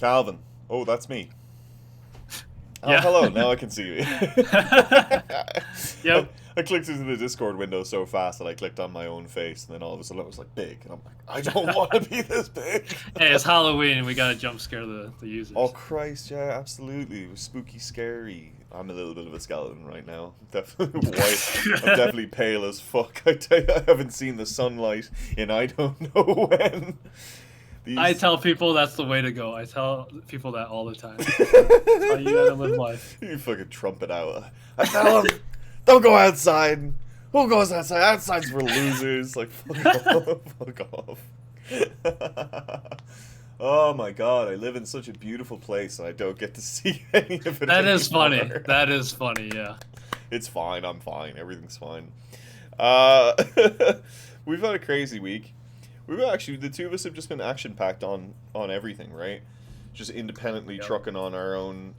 Calvin. Oh, that's me. Oh, Yeah. hello. Now I can see you. I, Yep. I clicked into the Discord window so fast that I clicked on my own face, and then all of a sudden it was like big, and I'm like, I don't want to be this big. Hey, it's Halloween. We gotta jump scare the Oh users. Christ, yeah, absolutely. It was spooky, scary. I'm a little bit of a skeleton right now. Definitely white. I'm definitely pale as fuck. I tell you, I haven't seen the sunlight in I don't know when. I These. tell people that's the way to go. I tell people that all the time. That's how you gotta live life. You fucking trumpet out. I tell him, don't go outside. Who goes outside? Outside's for losers. Like, fuck off. Fuck off. Oh my god, I live in such a beautiful place and I don't get to see any of it That is funny. anymore. That is funny. Yeah. It's fine, I'm fine, everything's fine. Uh, we've had a crazy week. We've actually, the two of us have just been action packed on everything, right? Just independently Yep. trucking on our own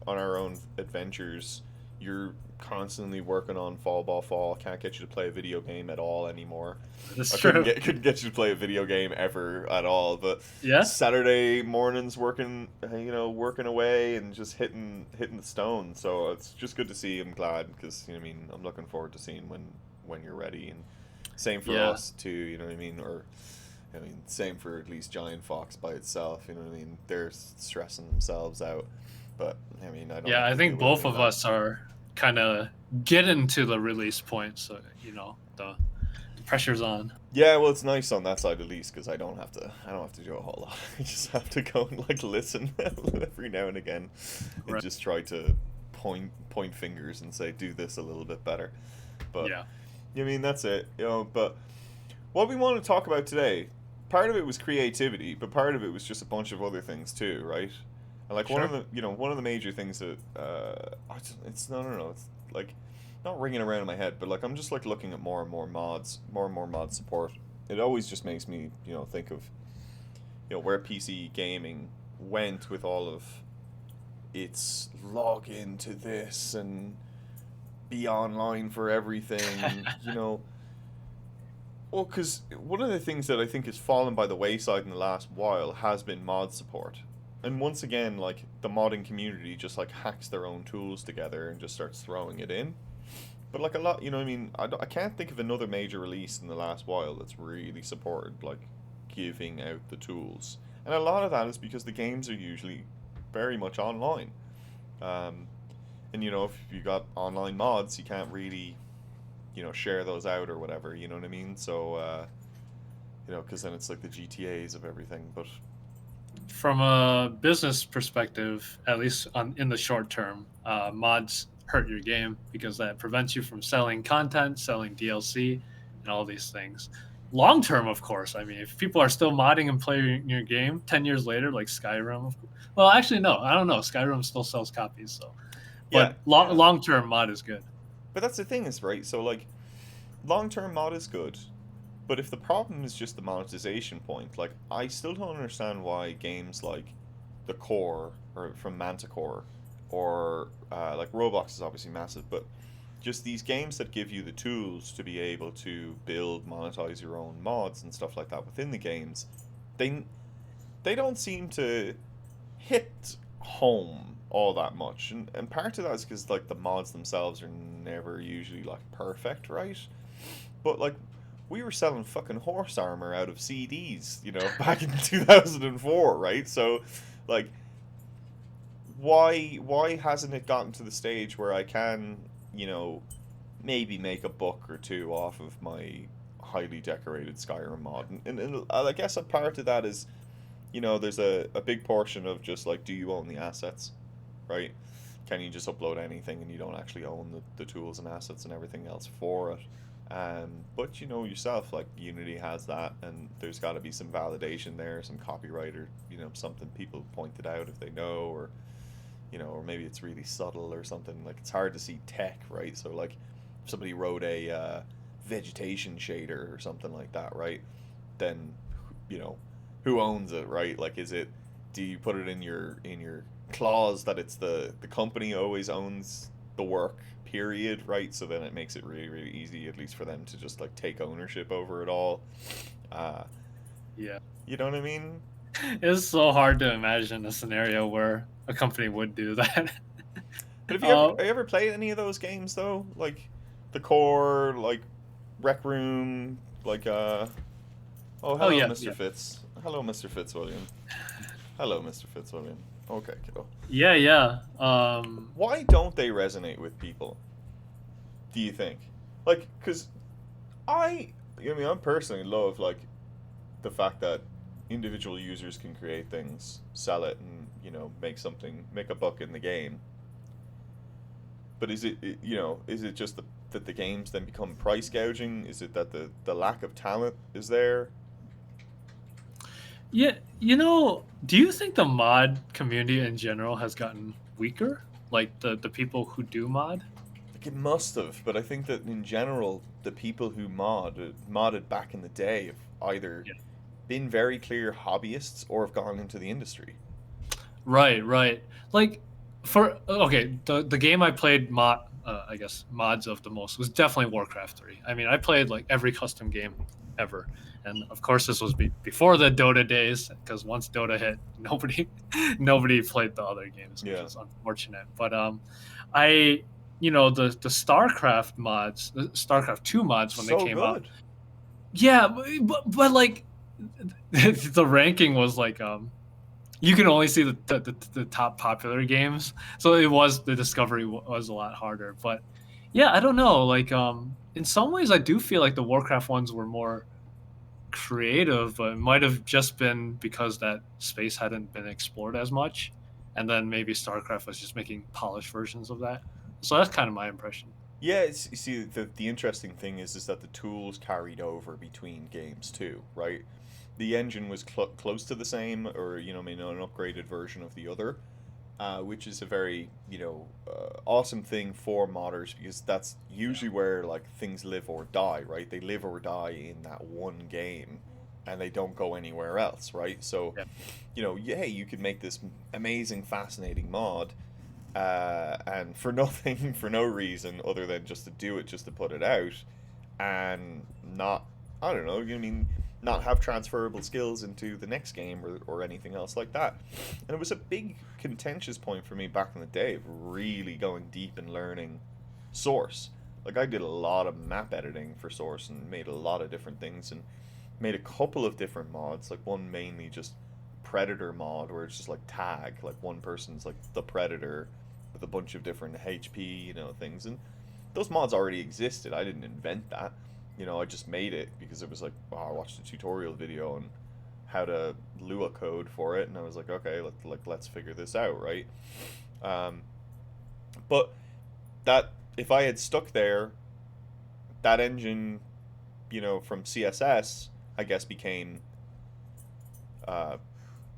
adventures. You're constantly working on Fall Ball Fall. Can't get you to play a video game at all anymore. That's I true. couldn't get you to play a video game ever at all. But Yeah. Saturday mornings working, working away and just hitting the stone. So it's just good to see. I'm glad because I mean I'm looking forward to seeing when you're ready. And same for Yeah. us too. You know what I mean? Or I mean, same for at least Giant Fox by itself. You know what I mean? They're stressing themselves out, but I mean, I don't Yeah. have I to deal think with both any of of that. us are kind of getting to the release point. So the pressure's on. Yeah, well, it's nice on that side at least because I don't have to do a whole lot. I just have to go and like listen every now and again, and Right. just try to point fingers and say do this a little bit better. But Yeah. I mean, that's it. But what we want to talk about today, part of it was creativity, but part of it was just a bunch of other things too, right? And like Sure. one of the major things that it's no, it's like not ringing around in my head, but like I'm just like looking at more and more mod support. It always just makes me think of where PC gaming went with all of its log into this and be online for everything, and well, because one of the things that I think has fallen by the wayside in the last while has been mod support. And once again, like the modding community just like hacks their own tools together and just starts throwing it in. But like a lot, I mean, I can't think of another major release in the last while that's really supported like giving out the tools. And a lot of that is because the games are usually very much online. Um, and if you got online mods, you can't really share those out or whatever. You know what I mean? So because then it's like the GTA's of everything. But From a business perspective, at least in the short term, mods hurt your game because that prevents you from selling content, selling DLC, and all these things. Long term, of course. I mean, if people are still modding and playing your game 10 years later, like Skyrim, well, actually, no, I don't know. Skyrim still sells copies, so. yeah, But yeah. long term, mod is good. But that's the thing is right. So like long term mod is good. But if the problem is just the monetization point, like I still don't understand why games like the Core or from Manticore or like Roblox is obviously massive, but just these games that give you the tools to be able to build, monetize your own mods and stuff like that within the games, they they don't seem to hit home all that much, and part of that is because like the mods themselves are never usually like perfect, right? But like we were selling fucking horse armor out of CDs, back in 2004, right? So like why hasn't it gotten to the stage where I can, you know, maybe make a buck or two off of my highly decorated Skyrim mod? And I guess a part of that is, there's a big portion of just like, do you own the assets, right? Can you just upload anything and you don't actually own the tools and assets and everything else for it? But you know yourself, like Unity has that, and there's got to be some validation there, some copyright, or something people pointed out if they know, or maybe it's really subtle or something. Like it's hard to see tech, right? So like, if somebody wrote a vegetation shader or something like that, right? Then, you know, who owns it, right? Like, do you put it in your clause that it's the company always owns the work, period, right? So then it makes it really really easy, at least for them to just like take ownership over it all. Uh, Yeah. you know what I mean? It's so hard to imagine a scenario where a company would do that. But uh, have you ever played any of those games though? Like the Core, like Rec Room, like oh, oh hello yeah, Mr. yeah, Fitz. Hello Mr. Fitzwilliam. Hello Mr. Fitzwilliam. Okay, kiddo. yeah, yeah. Why don't they resonate with people? Do you think? Like, cuz I mean, I personally love like the fact that individual users can create things, sell it, and make a buck in the game. But is it just that the games then become price gouging? Is it that the lack of talent is there? Yeah, do you think the mod community in general has gotten weaker? Like the people who do mod? Like it must have, but I think that in general, the people who modded back in the day have either Yeah. been very clear hobbyists or have gone into the industry. Right, right. Like for okay, the game I played I guess mods of the most was definitely Warcraft 3. I mean, I played like every custom game ever. And of course this was before the Dota days because once Dota hit, nobody played the other games, which Yeah, is unfortunate. But I the StarCraft mods, the StarCraft 2 mods when they so came out. good. Yeah, but like the ranking was like you can only see the top popular games, so the discovery was a lot harder. But yeah, I don't know, like in some ways I do feel like the Warcraft ones were more creative, but it might have just been because that space hadn't been explored as much, and then maybe StarCraft was just making polished versions of that. So that's kind of my impression. Yeah, you see, the interesting thing is that the tools carried over between games too, right? The engine was close to the same, or maybe an upgraded version of the other, which is a very awesome thing for modders because that's usually where like things live or die, right? They live or die in that one game, and they don't go anywhere else, right? So, Yeah, hey, you could make this amazing, fascinating mod, and for nothing, for no reason other than just to do it, just to put it out, and not, I don't know, not have transferable skills into the next game or anything else like that. And it was a big contentious point for me back in the day of really going deep and learning Source. Like I did a lot of map editing for Source and made a lot of different things and made a couple of different mods, like one mainly just Predator mod where it's just like tag, like one person's like the Predator with a bunch of different HP, things. And those mods already existed. I didn't invent that. I just made it because it was like, oh, I watched a tutorial video on how to Lua code for it, and I was like, okay, let's figure this out, right? Um, but that if I had stuck there, that engine, from CSS, I guess became uh,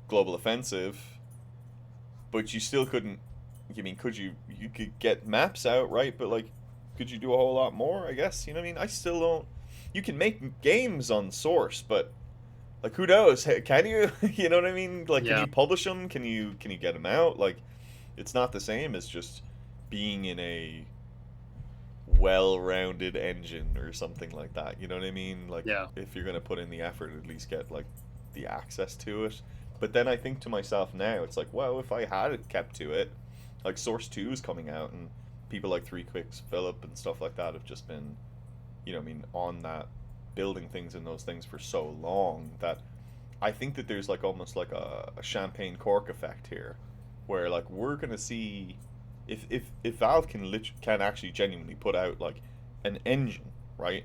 Global Offensive, but you still couldn't. I mean, could you? You could get maps out, right? But like, could you do a whole lot more? I guess you know what I mean. I still don't. You can make games on Source, but like, who knows? Can you? You know what I mean? Like, can yeah, you publish them? Can you get them out? Like, it's not the same as just being in a well-rounded engine or something like that. You know what I mean? Like, yeah. if you're gonna put in the effort, at least get like the access to it. But then I think to myself now, it's like, well, if I had kept to it, like Source 2 is coming out, and people like Three Quicks Philip and stuff like that have just been, on that, building things in those things for so long that I think that there's like almost like a champagne cork effect here, where like we're gonna see if Valve can actually genuinely put out like an engine, right?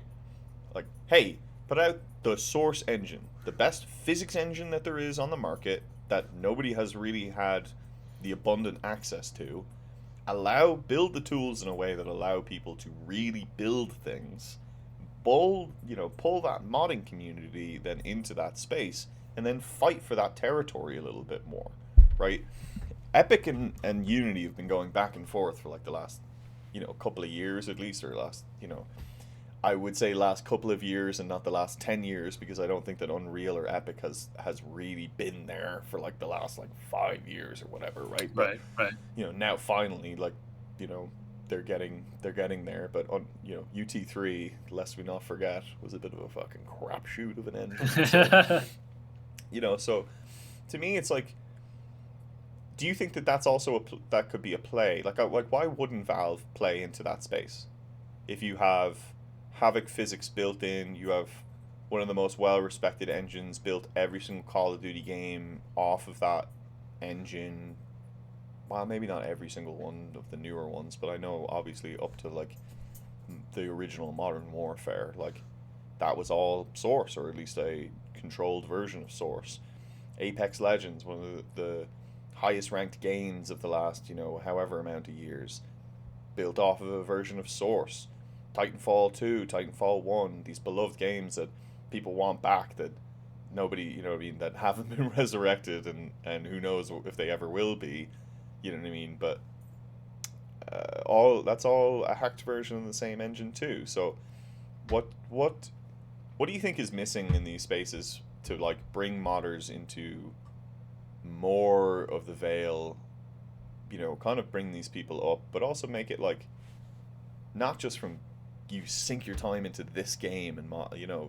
Like, hey, put out the Source engine, the best physics engine that there is on the market that nobody has really had the abundant access to. Build the tools in a way that allow people to really build things. Pull that modding community then into that space, and then fight for that territory a little bit more, right? Epic and Unity have been going back and forth for like the last, couple of years at least, or last, I would say last couple of years and not the last 10 years, because I don't think that Unreal or Epic has really been there for like the last like 5 years or whatever, right? But Right, right. now finally, like, you know they're getting there. But on UT3, lest we not forget, was a bit of a fucking crapshoot of an engine. So so to me, it's like, do you think that that's also that could be a play? Like why wouldn't Valve play into that space? If you have Havoc physics built in, you have one of the most well respected engines built every single Call of Duty game off of that engine. Well, maybe not every single one of the newer ones, but I know obviously up to like the original Modern Warfare, like that was all Source, or at least a controlled version of Source. Apex Legends, one of the highest ranked games of the last, however amount of years, built off of a version of Source. Titanfall 2, Titanfall 1, these beloved games that people want back, that nobody, that haven't been resurrected, and who knows if they ever will be, you know what I mean? But all that's all a hacked version of the same engine too. So what do you think is missing in these spaces to like bring modders into more of the veil, kind of bring these people up, but also make it like not just from you sink your time into this game and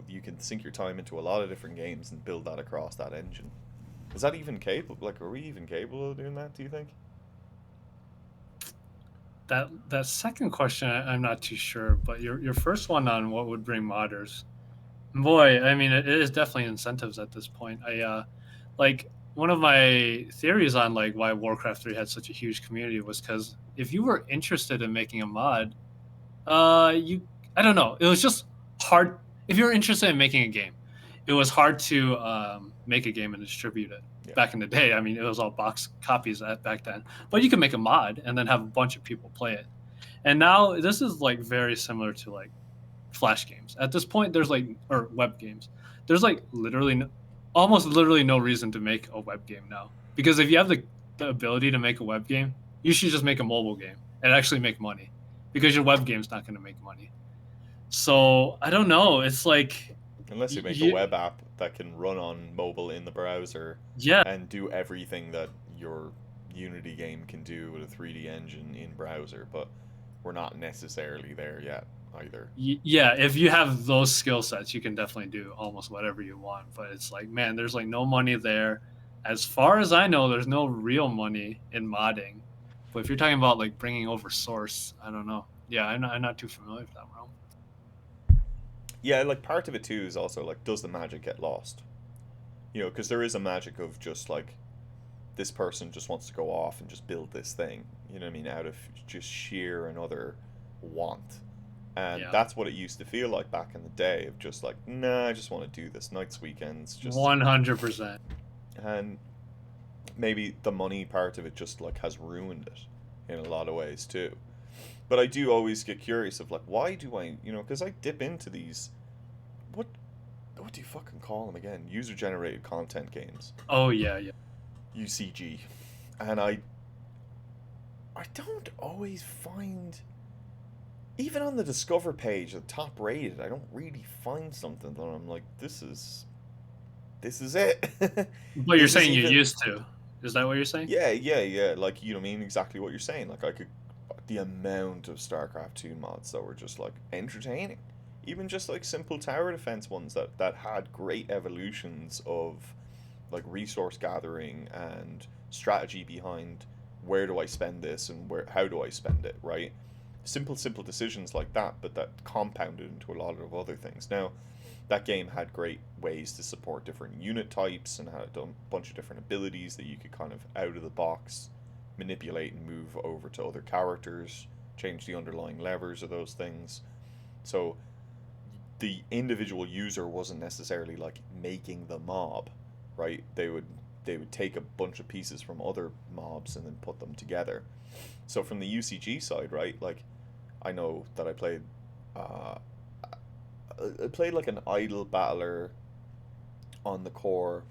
you can sink your time into a lot of different games and build that across that engine. Is that even capable? Like, are we even capable of doing that, do you think? That second question, I'm not too sure, but your first one on what would bring modders, boy, I mean, it is definitely incentives at this point. Like one of my theories on like why Warcraft 3 had such a huge community was because if you were interested in making a mod, you I don't know, it was just hard. If you're interested in making a game, it was hard to make a game and distribute it. Yeah. Back in the day, I mean, it was all box copies back then. But you can make a mod and then have a bunch of people play it. And now this is like very similar to like Flash games. At this point, there's like or web games. There's like almost literally no reason to make a web game now, because if you have the ability to make a web game, you should just make a mobile game and actually make money, because your web game's not going to make money. So I don't know. It's like Unless you make a web app that can run on mobile in the browser, yeah, and do everything that your Unity game can do with a 3D engine in browser, but we're not necessarily there yet either. yeah. If you have those skill sets, you can definitely do almost whatever you want. But it's like, man, there's like no money there. As far as I know, there's no real money in modding. But if you're talking about like bringing over Source, I don't know. Yeah, I'm not too familiar with that realm. Yeah, like part of it too is also like, does the magic get lost? Because there is a magic of just like this person just wants to go off and just build this thing. You know what I mean? Out of just sheer another want. And Yeah, that's what it used to feel like back in the day, of just like, nah, I just want to do this nights, weekends, just 100%. and maybe the money part of it just like has ruined it in a lot of ways too. But I do always get curious of like, why do I, because I dip into these, what what do you fucking call them again? User generated content games, Oh yeah, yeah. UCG, and I don't always find, even on the Discover page, the top rated, I don't really find something that I'm like, this is it. But you're Is this saying you even? used to. Is that what you're saying? Yeah, yeah, yeah. Like, I mean, exactly what you're saying. Like, I could, the amount of StarCraft 2 mods that were just like entertaining. Even just like simple tower defense ones that had great evolutions of like resource gathering and strategy behind where do I spend this and how do I spend it, right? Simple decisions like that, but that compounded into a lot of other things. Now, that game had great ways to support different unit types and had a bunch of different abilities that you could kind of out of the box manipulate and move over to other characters, change the underlying levers of those things. So the individual user wasn't necessarily like making the mob, right? They would take a bunch of pieces from other mobs and then put them together. So from the UCG side, right? Like, I know that uh, I played like an idle battler on the core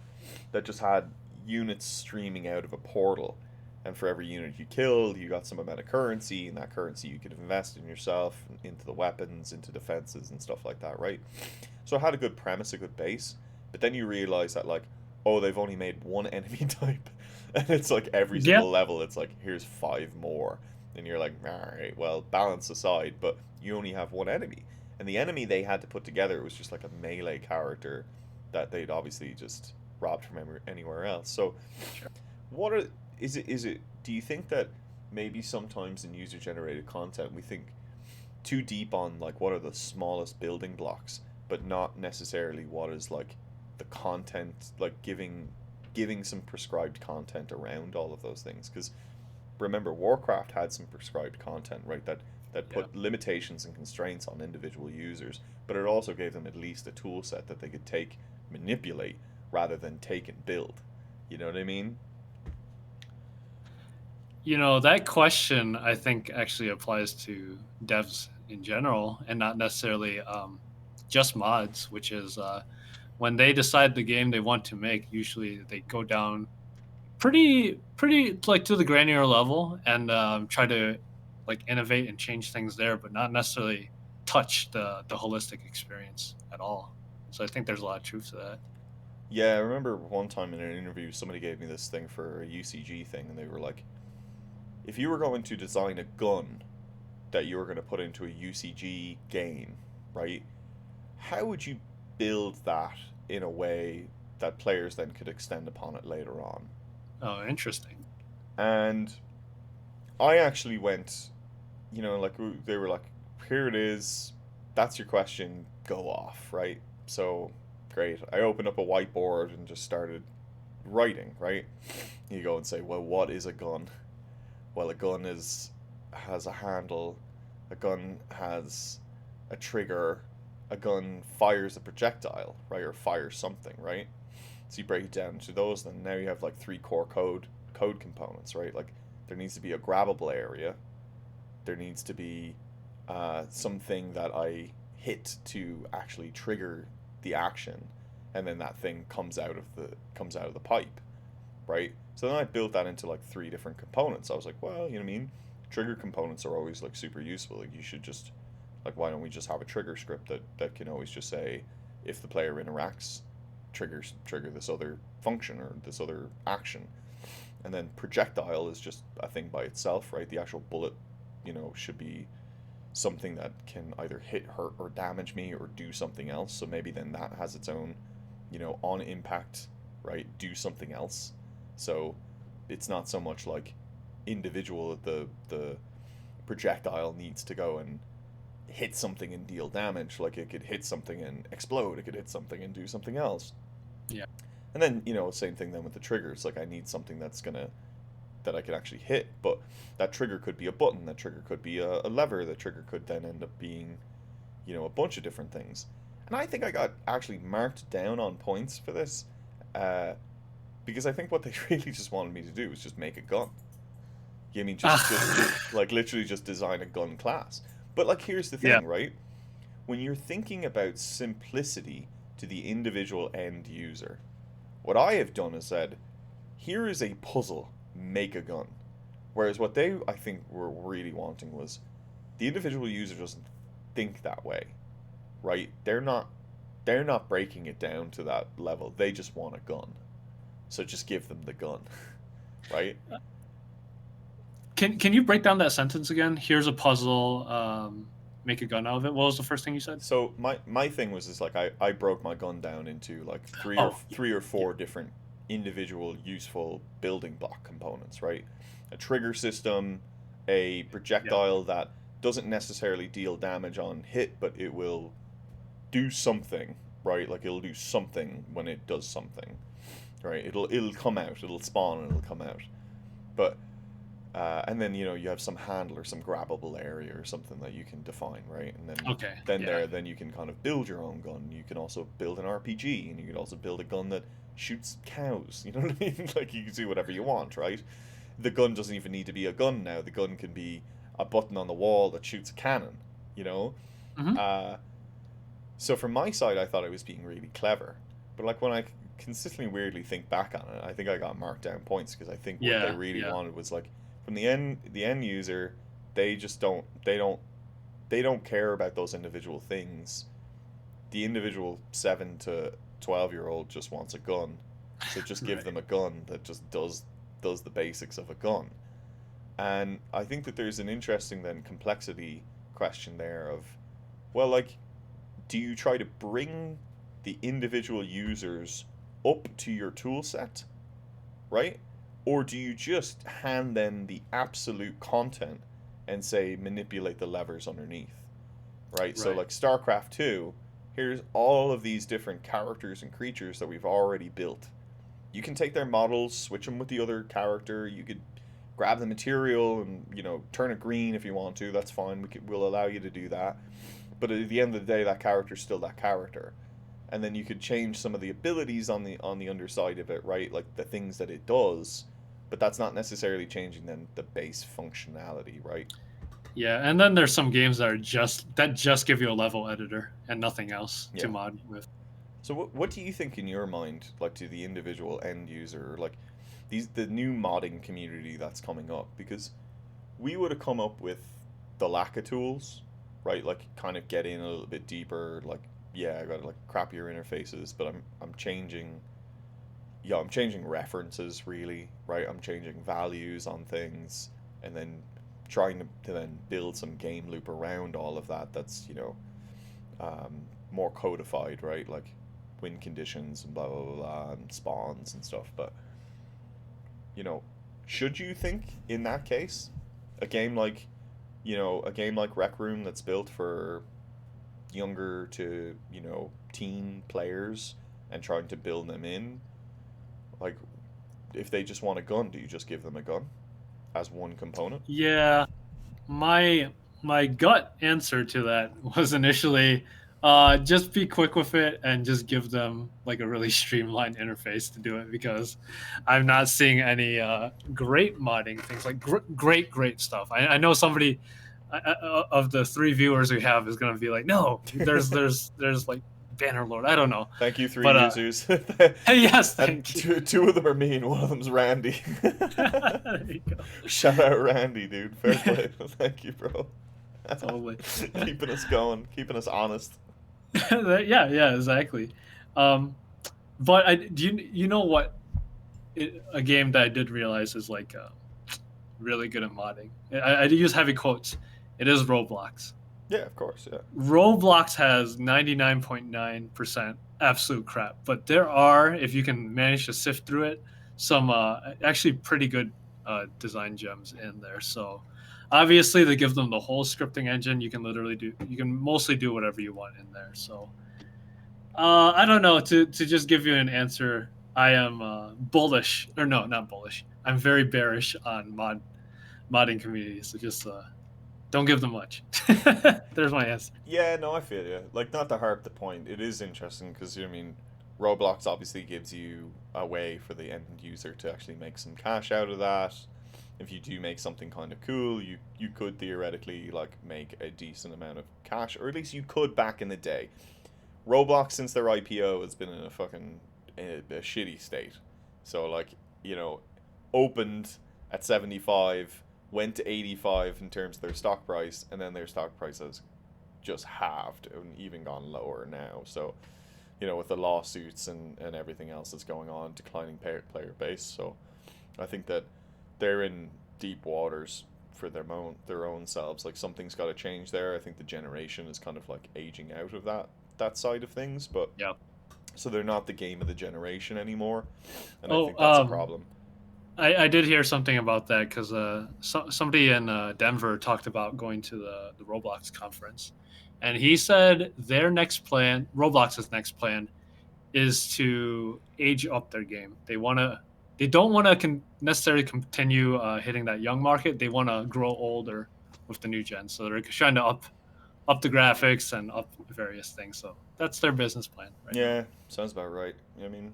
that just had units streaming out of a portal, and for every unit you killed, you got some amount of currency, and that currency you could invest in yourself, into the weapons, into defenses, and stuff like that, right? So it had a good premise, a good base, but then you realize that like, oh, they've only made one enemy type, and it's like every Yeah. single level, it's like, here's 5 more, and you're like, all right, well, balance aside, but you only have one enemy, and the enemy they had to put together was just like a melee character that they'd obviously just robbed from anywhere else. So Sure. what are is it do you think that maybe sometimes in user generated content we think too deep on like what are the smallest building blocks, but not necessarily what is like the content, like giving some prescribed content around all of those things? Because remember, Warcraft had some prescribed content, right? That Yeah. put limitations and constraints on individual users, but it also gave them at least a tool set that they could take, manipulate, rather than take and build. You know what I mean? That question I think actually applies to devs in general and not necessarily just mods, which is when they decide the game they want to make, usually they go down pretty like to the granular level and try to like innovate and change things there, but not necessarily touch the holistic experience at all. So I think there's a lot of truth to that. Yeah, I remember one time in an interview, somebody gave me this thing for a UCG thing, and they were like, if you were going to design a gun that you were going to put into a UCG game, right? How would you build that in a way that players then could extend upon it later on? Oh, interesting. And I actually went, like they were like, here it is, that's your question, go off, right? So, great. I opened up a whiteboard and just started writing, right? You go and say, well, what is a gun? Well, a gun has a handle, a gun has a trigger, a gun fires a projectile, right, or fires something, right? So you break it down to those, then now you have like three core code components, right? Like there needs to be a grabbable area, there needs to be something that I hit to actually trigger the action, and then that thing comes out of the pipe, right? So then I built that into like three different components. I was like, well, you know what I mean? Trigger components are always like super useful. Like you should just like why don't we just have a trigger script that can always just say if the player interacts, trigger this other function or this other action. And then projectile is just a thing by itself, right? The actual bullet, should be something that can either hit, hurt, or damage me or do something else. So maybe then that has its own, on impact, right? Do something else. So it's not so much like individual the projectile needs to go and hit something and deal damage. Like it could hit something and explode. It could hit something and do something else. Yeah. And then same thing then with the triggers. Like I need something that I can actually hit, but that trigger could be a button. That trigger could be a lever. That trigger could then end up being a bunch of different things. And I think I got actually marked down on points for this, uh, because I think what they really just wanted me to do was just make a gun. You know what I mean just like literally just design a gun class. But like here's the Yeah. thing, right? When you're thinking about simplicity to the individual end user, what I have done is said, here is a puzzle, make a gun. Whereas what they I think were really wanting was the individual user doesn't think that way, right? They're not breaking it down to that level. They just want a gun. So just give them the gun, right? Can you break down that sentence again? Here's a puzzle. Make a gun out of it. What was the first thing you said? So my thing was is like I broke my gun down into like Oh, yeah, three or yeah, four different individual useful building block components, right? A trigger system, a yeah. projectile that doesn't necessarily deal damage on hit, but it will do something, right? Like it'll do something when it does something, right? It'll come out, it'll spawn and it'll come out. But and then you have some handle or some grabbable area or something that you can define, right? And then Okay. then Yeah. there then you can kind of build your own gun. You can also build an RPG, and you can also build a gun that shoots cows. You know what I mean? Like you can do whatever you want, right? The gun doesn't even need to be a gun now. The gun can be a button on the wall that shoots a cannon. You know. Hmm. Uh, so from my side, I thought I was being really clever, but like when I consistently weirdly think back on it, I think I got marked down points because I think what they Yeah. really Yeah. wanted was like from the end user, they just don't care about those individual things. The individual 7 to 12-year-old just wants a gun, so just give Right. them a gun that just does the basics of a gun. And I think that there's an interesting then complexity question there of, well, like, do you try to bring the individual users up to your tool set, right? Or do you just hand them the absolute content and say manipulate the levers underneath, right? So Right. like StarCraft 2, here's all of these different characters and creatures that we've already built. You can take their models, switch them with the other character. You could grab the material and turn it green if you want to. That's fine. We'll allow you to do that. But at the end of the day, that character's still that character. And then you could change some of the abilities on the underside of it, right? Like the things that it does, but that's not necessarily changing then the base functionality, right? Yeah, and then there's some games that just give you a level editor and nothing else to Yeah. mod with. So what do you think in your mind, like to the individual end user, like the new modding community that's coming up? Because we would have come up with the lack of tools, right? Like kind of get in a little bit deeper. Like yeah, I got like crappier interfaces, but I'm changing. Yeah, I'm changing references really, right? I'm changing values on things, and then trying to then build some game loop around all of that. That's more codified, right? Like win conditions and blah blah blah, blah and spawns and stuff. But you know, should you think in that case, a game like a game like Rec Room that's built for younger to teen players and trying to build them in, like if they just want a gun, do you just give them a gun as one component? Yeah, my my gut answer to that was initially just be quick with it and just give them like a really streamlined interface to do it, because I'm not seeing any great modding things like great stuff. I know somebody of the three viewers we have is going to be like, no, there's like Bannerlord. I don't know, Thank you, three but users. yes, And thank you. two of them are me, and one of them's Randy. There you go. Shout out Randy, dude. Fair play. Thank you, bro. Totally. Keeping us going, keeping us honest. Yeah, exactly. Um, but do you know what a game that I did realize is like really good at modding? I use heavy quotes. It is Roblox. Yeah, of course. Yeah. Roblox has 99.9% absolute crap, but there are, if you can manage to sift through it, some actually pretty good design gems in there. So obviously they give them the whole scripting engine. You can mostly do whatever you want in there. So I don't know. To just give you an answer, I am bullish, or no, not bullish. I'm very bearish on modding communities. So just don't give them much. There's my answer. Yeah, no, I feel you. Like, not to harp the point, it is interesting because I mean, Roblox obviously gives you a way for the end user to actually make some cash out of that. If you do make something kind of cool, you could theoretically like make a decent amount of cash, or at least you could back in the day. Roblox since their IPO has been in a fucking a shitty state. So like opened at 75, went to 85 in terms of their stock price, and then their stock price has just halved and even gone lower now. So with the lawsuits and everything else that's going on, declining player base. So I think that they're in deep waters for their own selves. Like something's got to change there. I think the generation is kind of like aging out of that side of things, but Yeah. so they're not the game of the generation anymore, and I Oh, think that's a problem. I did hear something about that because somebody in Denver talked about going to the Roblox conference, and he said their next plan, Roblox's next plan, is to age up their game. They don't want to necessarily continue hitting that young market. They want to grow older with the new gen, so they're trying to up the graphics and up various things. So that's their business plan right now. Yeah, sounds about right. I mean,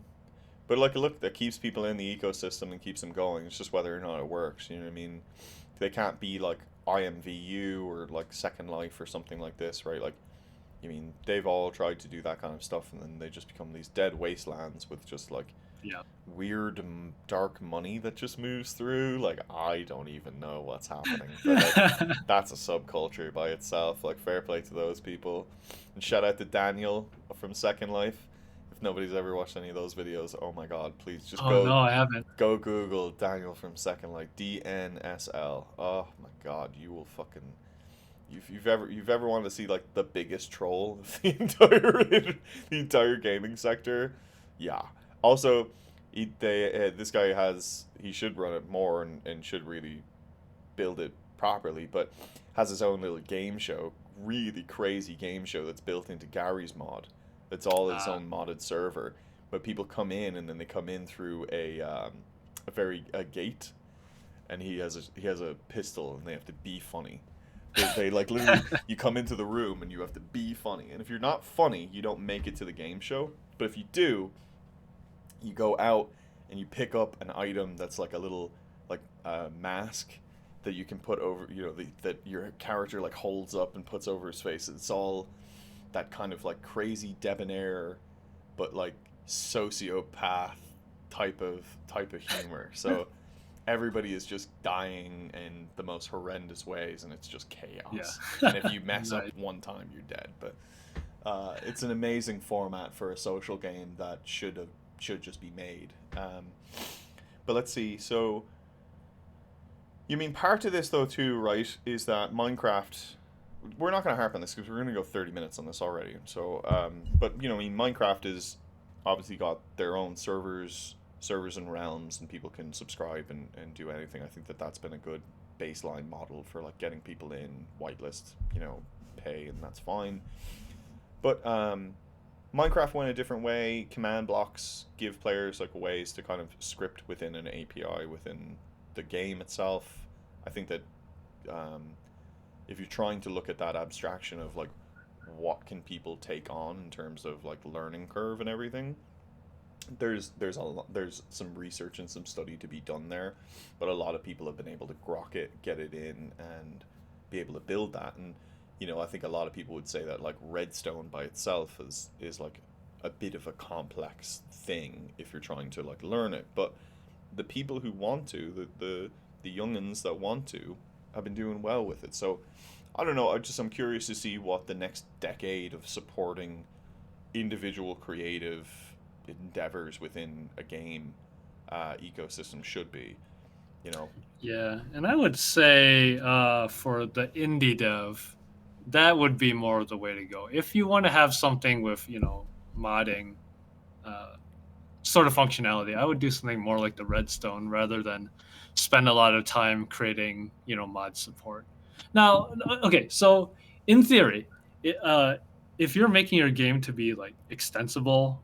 but like, look, that keeps people in the ecosystem and keeps them going. It's just whether or not it works. You know what I mean? They can't be like IMVU or like Second Life or something like this, right? Like, I mean, they've all tried to do that kind of stuff, and then they just become these dead wastelands with just like Yeah. weird dark money that just moves through. Like, I don't even know what's happening, but like, that's a subculture by itself. Like, fair play to those people, and shout out to Daniel from Second Life. If nobody's ever watched any of those videos, oh my god, please just Oh no, I haven't. go Google Daniel from Second Life, DNSL. Oh my god, you will fucking. If you've ever wanted to see like the biggest troll of the entire gaming sector, yeah, Also, this guy he should run it more and should really build it properly, but has his own little game show, really crazy game show that's built into Gary's mod. That's all his Uh, own modded server. But people come in and then they come in through a gate, and he has a pistol and they have to be funny. They like literally you come into the room and you have to be funny, and if you're not funny, you don't make it to the game show. But if you do, you go out and you pick up an item that's like a little like mask that you can put over, that your character like holds up and puts over his face. It's all that kind of like crazy debonair but like sociopath type of humor. So everybody is just dying in the most horrendous ways, and it's just chaos. yeah. And if you mess up Nice. one time, you're dead. But it's an amazing format for a social game that should just be made. But let's see. So you mean part of this though too, right? Is that Minecraft? We're not going to harp on this because we're going to go 30 minutes on this already. So, but I mean, Minecraft is obviously got their own servers and realms, and people can subscribe and do anything. I think that's been a good baseline model for like getting people in, whitelist, pay, and that's fine. But Minecraft went a different way. Command blocks give players like ways to kind of script within an API within the game itself. I think that um, if you're trying to look at that abstraction of like what can people take on in terms of like learning curve and everything, there's some research and some study to be done there, but a lot of people have been able to grok it, get it in, and be able to build that. And I think a lot of people would say that like Redstone by itself is like a bit of a complex thing if you're trying to like learn it. But the people who want to, the youngins that want to, have been doing well with it. So I don't know. I'm curious to see what the next decade of supporting individual creative endeavors within a game ecosystem should be. You know. Yeah, and I would say for the indie dev, that would be more of the way to go. If you want to have something with, modding uh, sort of functionality, I would do something more like the Redstone rather than spend a lot of time creating, mod support. Now, okay, so in theory, if you're making your game to be like extensible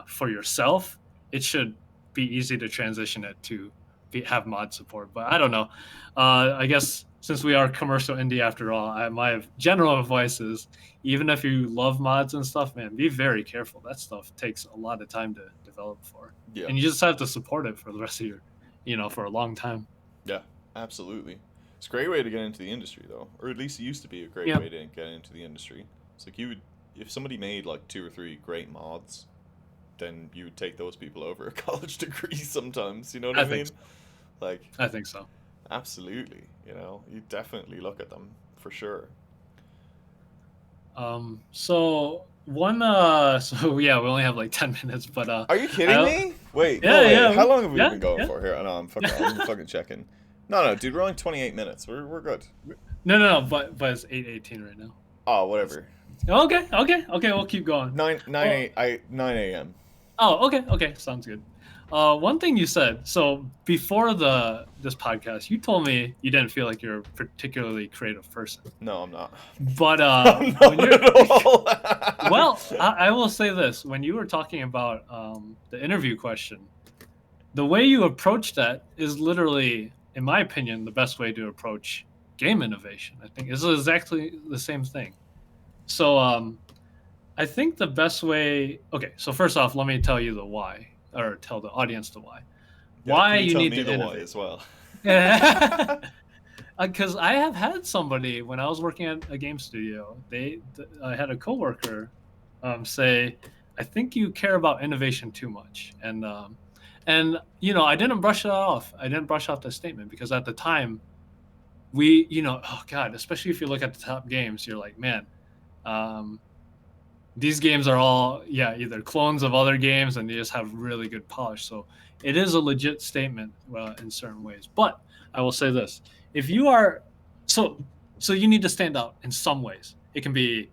for yourself, it should be easy to transition it to have mod support. But I don't know. I guess since we are commercial indie after all, my general advice is even if you love mods and stuff, man, be very careful. That stuff takes a lot of time to develop for, Yeah. and you just have to support it for the rest of your, for a long time. Yeah. Absolutely. It's a great way to get into the industry, though, or at least it used to be a great Yeah. way to get into the industry. It's like if somebody made like 2 or 3 great mods, then you would take those people over a college degree sometimes. You know what I mean? Think so. Like, I think so. absolutely. You definitely look at them for sure. So one, so yeah, we only have like 10 minutes, but Are you kidding me? Wait, Yeah, no, wait. yeah, How long have we yeah, been going yeah. for here? No, I'm fucking checking. No, dude, we're only 28 minutes. We're good. No, but it's 8:18 right now. Oh, whatever. Okay, we'll keep going. 9 a.m. Oh, okay, sounds good. One thing you said, so before this podcast, you told me you didn't feel like you're a particularly creative person. No, I'm not. But I'm when not you're at all. well, I will say this: when you were talking about the interview question, the way you approach that is literally, in my opinion, the best way to approach game innovation. I think it's exactly the same thing. So I think the best way. Okay, so first off, let me tell you the why, or tell the audience the why. Yeah, Why can you tell need me to the why innovate. as well. Because I have had somebody when I was working at a game studio. I had a coworker say, "I think you care about innovation too much," and I didn't brush it off. I didn't brush off that statement because at the time, oh god, especially if you look at the top games, you're like, man, these games are all either clones of other games and they just have really good polish. So it is a legit statement in certain ways. But I will say this: if you are so you need to stand out in some ways. It can be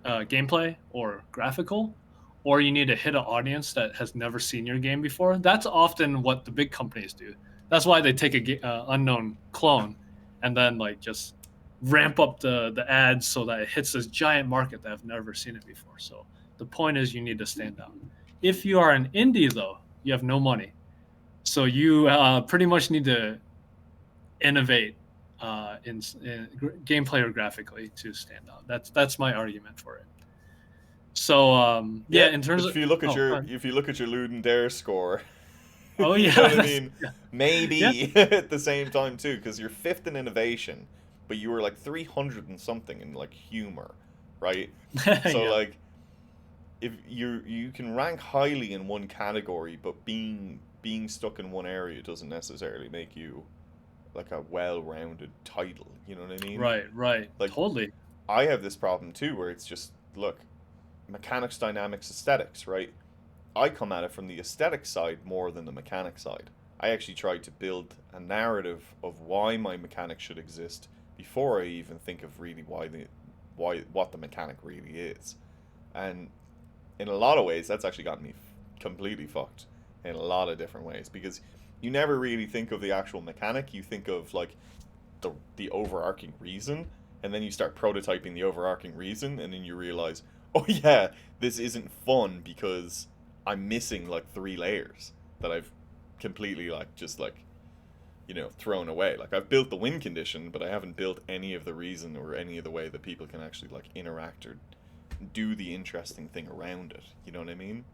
gameplay or graphical, or you need to hit an audience that has never seen your game before. That's often what the big companies do. That's why they take a unknown clone and then like just ramp up the ads so that it hits this giant market that have never seen it before. So the point is you need to stand out. If you are an indie though, you have no money, so you pretty much need to innovate in gameplay or graphically to stand out. That's my argument for it. So Yeah, yeah, in terms but of if you look at your Luden Dare score, oh you yeah, know what I mean? yeah, yeah, Maybe at the same time too, because you're fifth in innovation, but you were like 300 and something in like humor, right? So yeah, like, if you can rank highly in one category, but being stuck in one area doesn't necessarily make you like a well-rounded title. You know what I mean? right, Like, totally. I have this problem too, where it's just look, mechanics, dynamics, aesthetics, right? I come at it from the aesthetic side more than the mechanic side. I actually try to build a narrative of why my mechanic should exist before I even think of really why what the mechanic really is. And in a lot of ways, that's actually gotten me completely fucked in a lot of different ways because you never really think of the actual mechanic. You think of like the overarching reason, and then you start prototyping the overarching reason, and then you realize, oh yeah, this isn't fun because I'm missing like three layers that I've completely like just like thrown away. Like I've built the win condition, but I haven't built any of the reason or any of the way that people can actually like interact or do the interesting thing around it. You know what I mean?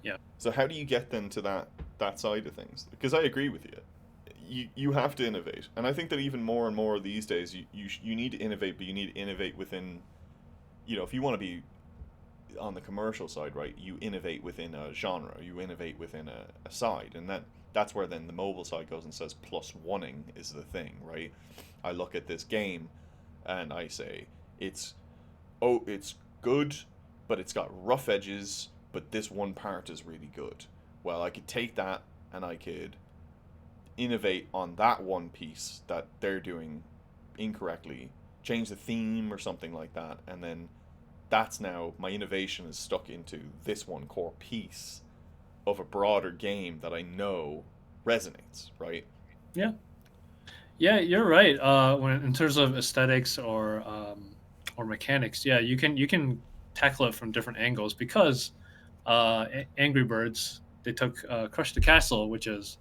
Yeah, So how do you get then to that side of things? Because I agree with you. You have to innovate, and I think that even more and more these days, you need to innovate, but you need to innovate within. If you want to be on the commercial side, right? You innovate within a genre, you innovate within a side, and that's where then the mobile side goes and says plus oneing is the thing, right? I look at this game, and I say it's it's good, but it's got rough edges, but this one part is really good. Well, I could take that and I could innovate on that one piece that they're doing incorrectly, change the theme or something like that, and then that's now my innovation is stuck into this one core piece of a broader game that I know resonates, right? yeah, yeah. You're right. When in terms of aesthetics or mechanics, yeah, you can tackle it from different angles because Angry Birds they took Crush the Castle, which is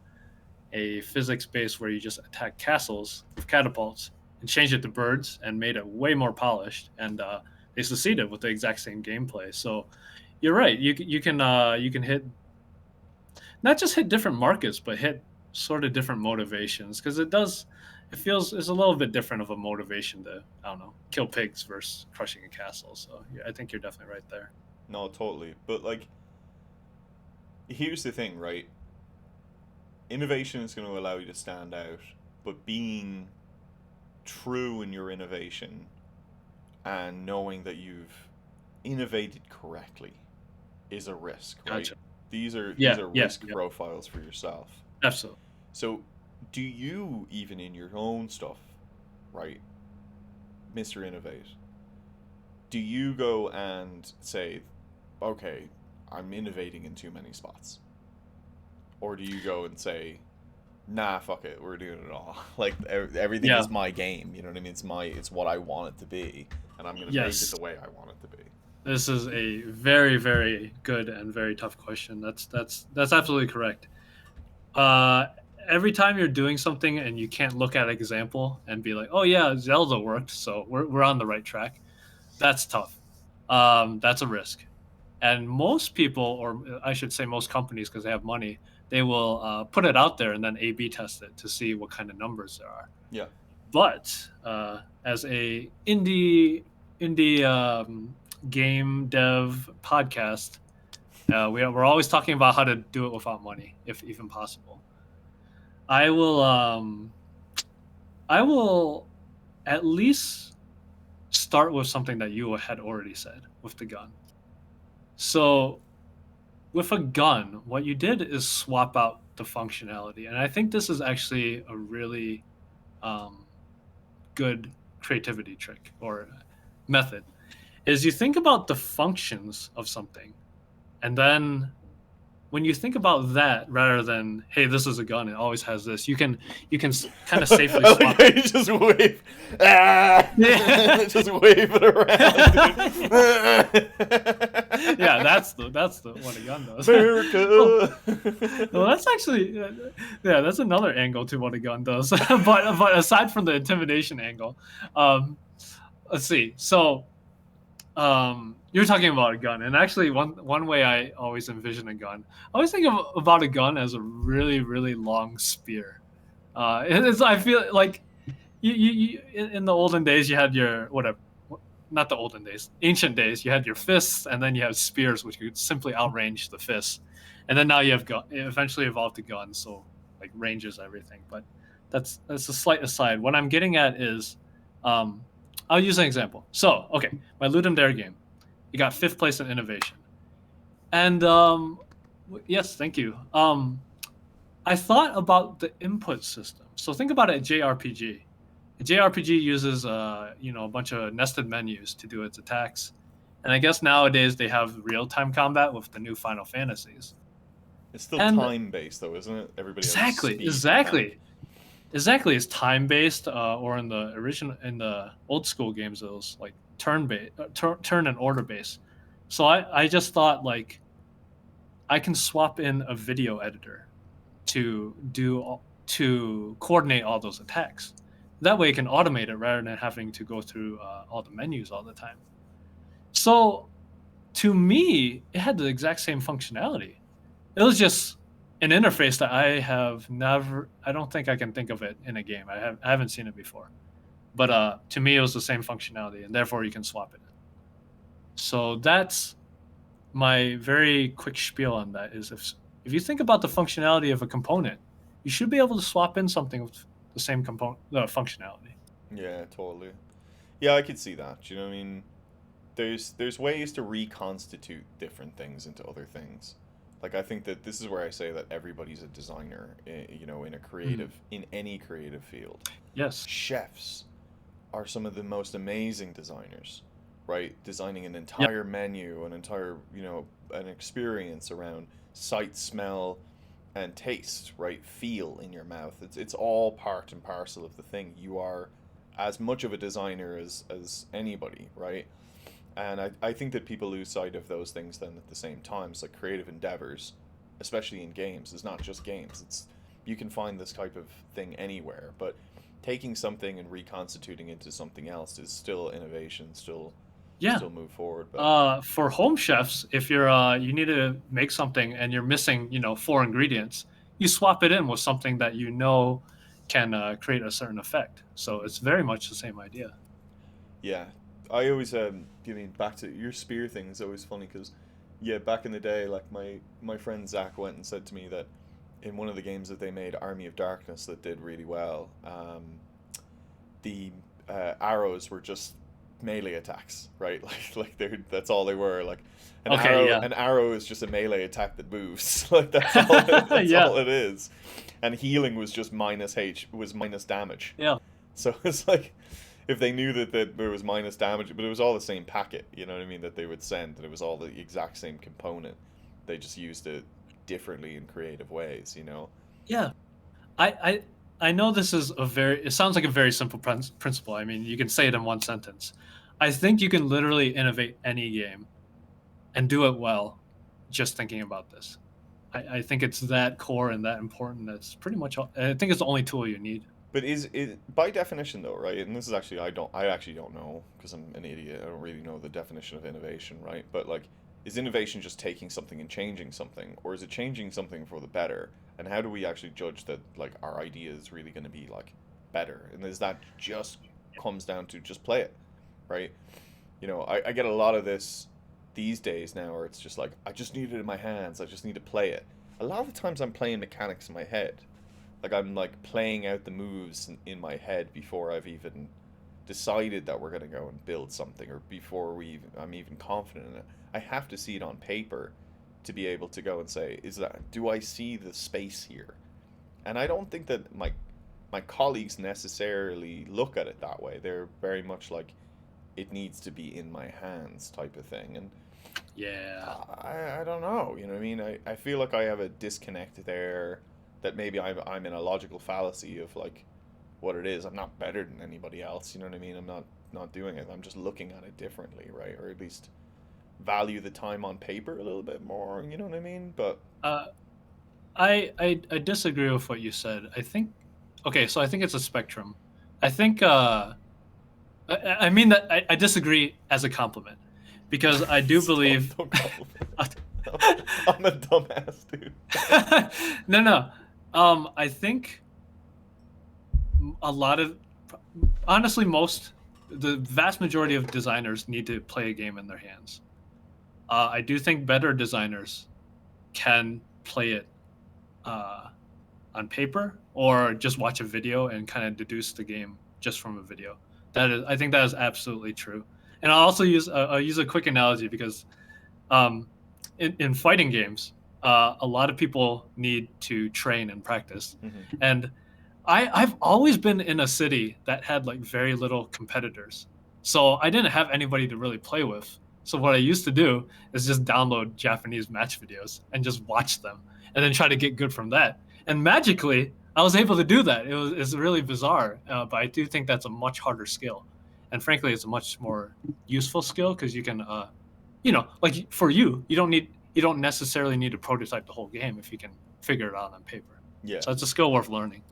a physics base where you just attack castles with catapults and changed it to birds and made it way more polished. And they succeeded with the exact same gameplay. So you're right. You can hit not just hit different markets, but hit sort of different motivations because it feels it's a little bit different of a motivation to I don't know kill pigs versus crushing a castle. So yeah, I think you're definitely right there. No, totally. But like, here's the thing, right? Innovation is going to allow you to stand out, but being true in your innovation and knowing that you've innovated correctly is a risk, right? Gotcha. These are Yeah, risk yeah, profiles for yourself. absolutely. So, do you even in your own stuff, right, Mr. Innovate, do you go and say, okay, I'm innovating in too many spots? Or do you go and say, nah, fuck it, we're doing it all. Like everything Yeah. is my game. You know what I mean? It's what I want it to be, and I'm gonna make it Yes. the way I want it to be. This is a very, very good and very tough question. That's absolutely correct. Uh, every time you're doing something and you can't look at an example and be like, "Oh yeah, Zelda worked, so we're on the right track." That's tough. That's a risk. And most people, or I should say most companies, because they have money, they will put it out there and then A/B test it to see what kind of numbers there are. Yeah. But as a indie game dev podcast, we're always talking about how to do it without money, if even possible. I will I will at least start with something that you had already said with the gun. So with a gun, what you did is swap out the functionality, and I think this is actually a really um, good creativity trick or method is you think about the functions of something And then when you think about that, rather than, hey, this is a gun, it always has this, you can kind of safely I swap. like how you just wave. Ah! Yeah. Just wave it around. Dude. Yeah, that's the what a gun does. America. Well, that's actually, yeah, that's another angle to what a gun does. But aside from the intimidation angle, let's see. So, you're talking about a gun, and actually, one way I always envision a gun, I always think about a gun as a really really long spear. I feel like you in the olden days you had your whatever, not the olden days, ancient days, you had your fists, and then you have spears, which could simply outrange the fists, and then now you have gun. It eventually evolved to guns, so like ranges everything. But that's a slight aside. What I'm getting at is, I'll use an example. So okay, my Ludum Dare game, it got 5th place in innovation, and yes, thank you. I thought about the input system. So think about it, JRPG. A JRPG uses a bunch of nested menus to do its attacks, and I guess nowadays they have real-time combat with the new Final Fantasies. It's still And time based though, isn't it? Everybody has exactly, speed exactly, exactly. It's time-based, or in the old school games, it was like turn-based, turn and order-based. So I just thought like I can swap in a video editor to coordinate all those attacks. That way, it can automate it rather than having to go through all the menus all the time. So, to me, it had the exact same functionality. It was just an interface that I have never. I don't think I can think of it in a game. I haven't seen it before. But to me, it was the same functionality, and therefore you can swap it. So that's my very quick spiel on that. Is if you think about the functionality of a component, you should be able to swap in something with the same component functionality. Yeah, totally. Yeah, I could see that. You know what I mean? There's ways to reconstitute different things into other things. Like I think that this is where I say that everybody's a designer, in a creative, in any creative field. Yes. Chefs are some of the most amazing designers, right? Designing an entire menu, an entire, an experience around sight, smell, and taste, right? Feel in your mouth. It's all part and parcel of the thing. You are as much of a designer as anybody, right? And I think that people lose sight of those things then at the same time. It's like creative endeavors, especially in games. It's not just games. It's you can find this type of thing anywhere, but taking something and reconstituting into something else is still innovation, still move forward. But For home chefs, if you need to make something and you're missing 4 ingredients, you swap it in with something that can create a certain effect. So it's very much the same idea. yeah, I always back to your spear thing is always funny because yeah, back in the day, like my friend Zach went and said to me that in one of the games that they made, Army of Darkness, that did really well, the arrows were just melee attacks, right? Like that's all they were. Like an arrow is just a melee attack that moves. Like that's all all it is. And healing was just minus damage. Yeah. So it's like if they knew that there was minus damage, but it was all the same packet, you know what I mean, that they would send, and it was all the exact same component. They just used it differently in creative ways, Yeah. I know this is it sounds like a very simple principle. I mean, you can say it in one sentence. I think you can literally innovate any game and do it well just thinking about this. I think it's that core and that important. That's pretty much all. I think it's the only tool you need. But is by definition though, right? And this is actually I actually don't know because I'm an idiot. I don't really know the definition of innovation, right? But like, is innovation just taking something and changing something, or is it changing something for the better? And how do we actually judge that like our idea is really going to be like better? And is that just comes down to just play it, right? I get a lot of this these days now, where it's just like I just need it in my hands. I just need to play it. A lot of the times I'm playing mechanics in my head. Like I'm like playing out the moves in my head before I've even decided that we're gonna go and build something, or before I'm even confident in it. I have to see it on paper to be able to go and say, do I see the space here? And I don't think that my colleagues necessarily look at it that way. They're very much like it needs to be in my hands type of thing. And Yeah. I don't know. You know what I mean? I feel like I have a disconnect there that maybe I'm in a logical fallacy of like what it is. I'm not better than anybody else. You know what I mean? I'm not doing it. I'm just looking at it differently, right? Or at least value the time on paper a little bit more. You know what I mean? But Uh, I disagree with what you said. I think okay, so I think it's a spectrum. I think I mean that I disagree as a compliment because I do believe don't call me. I'm a dumbass, dude. no no I think a lot of honestly most the vast majority of designers need to play a game in their hands. I do think better designers can play it uh, on paper or just watch a video and kind of deduce the game just from a video. That is, I think that is absolutely true. And I'll use a quick analogy because um, in fighting games, a lot of people need to train and practice. Hmm. And I've always been in a city that had like very little competitors. So I didn't have anybody to really play with. So what I used to do is just download Japanese match videos and just watch them and then try to get good from that. And magically, I was able to do that. It's really bizarre, but I do think that's a much harder skill. And frankly, it's a much more useful skill because you can, like for you don't necessarily need to prototype the whole game if you can figure it out on paper. Yeah. So it's a skill worth learning.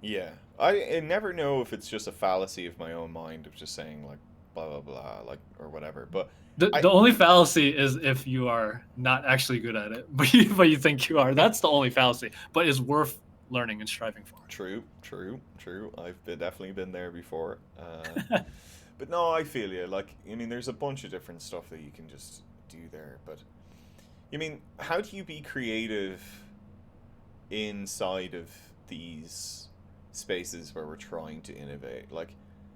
Yeah, I never know if it's just a fallacy of my own mind of just saying like blah blah blah like or whatever. But I The only fallacy is if you are not actually good at it, but you think you are. That's the only fallacy, but it's worth learning and striving for. true. Definitely been there before. But no, I feel you. Like I mean, there's a bunch of different stuff that you can just do there. But I mean, how do you be creative inside of these spaces where we're trying to innovate? Like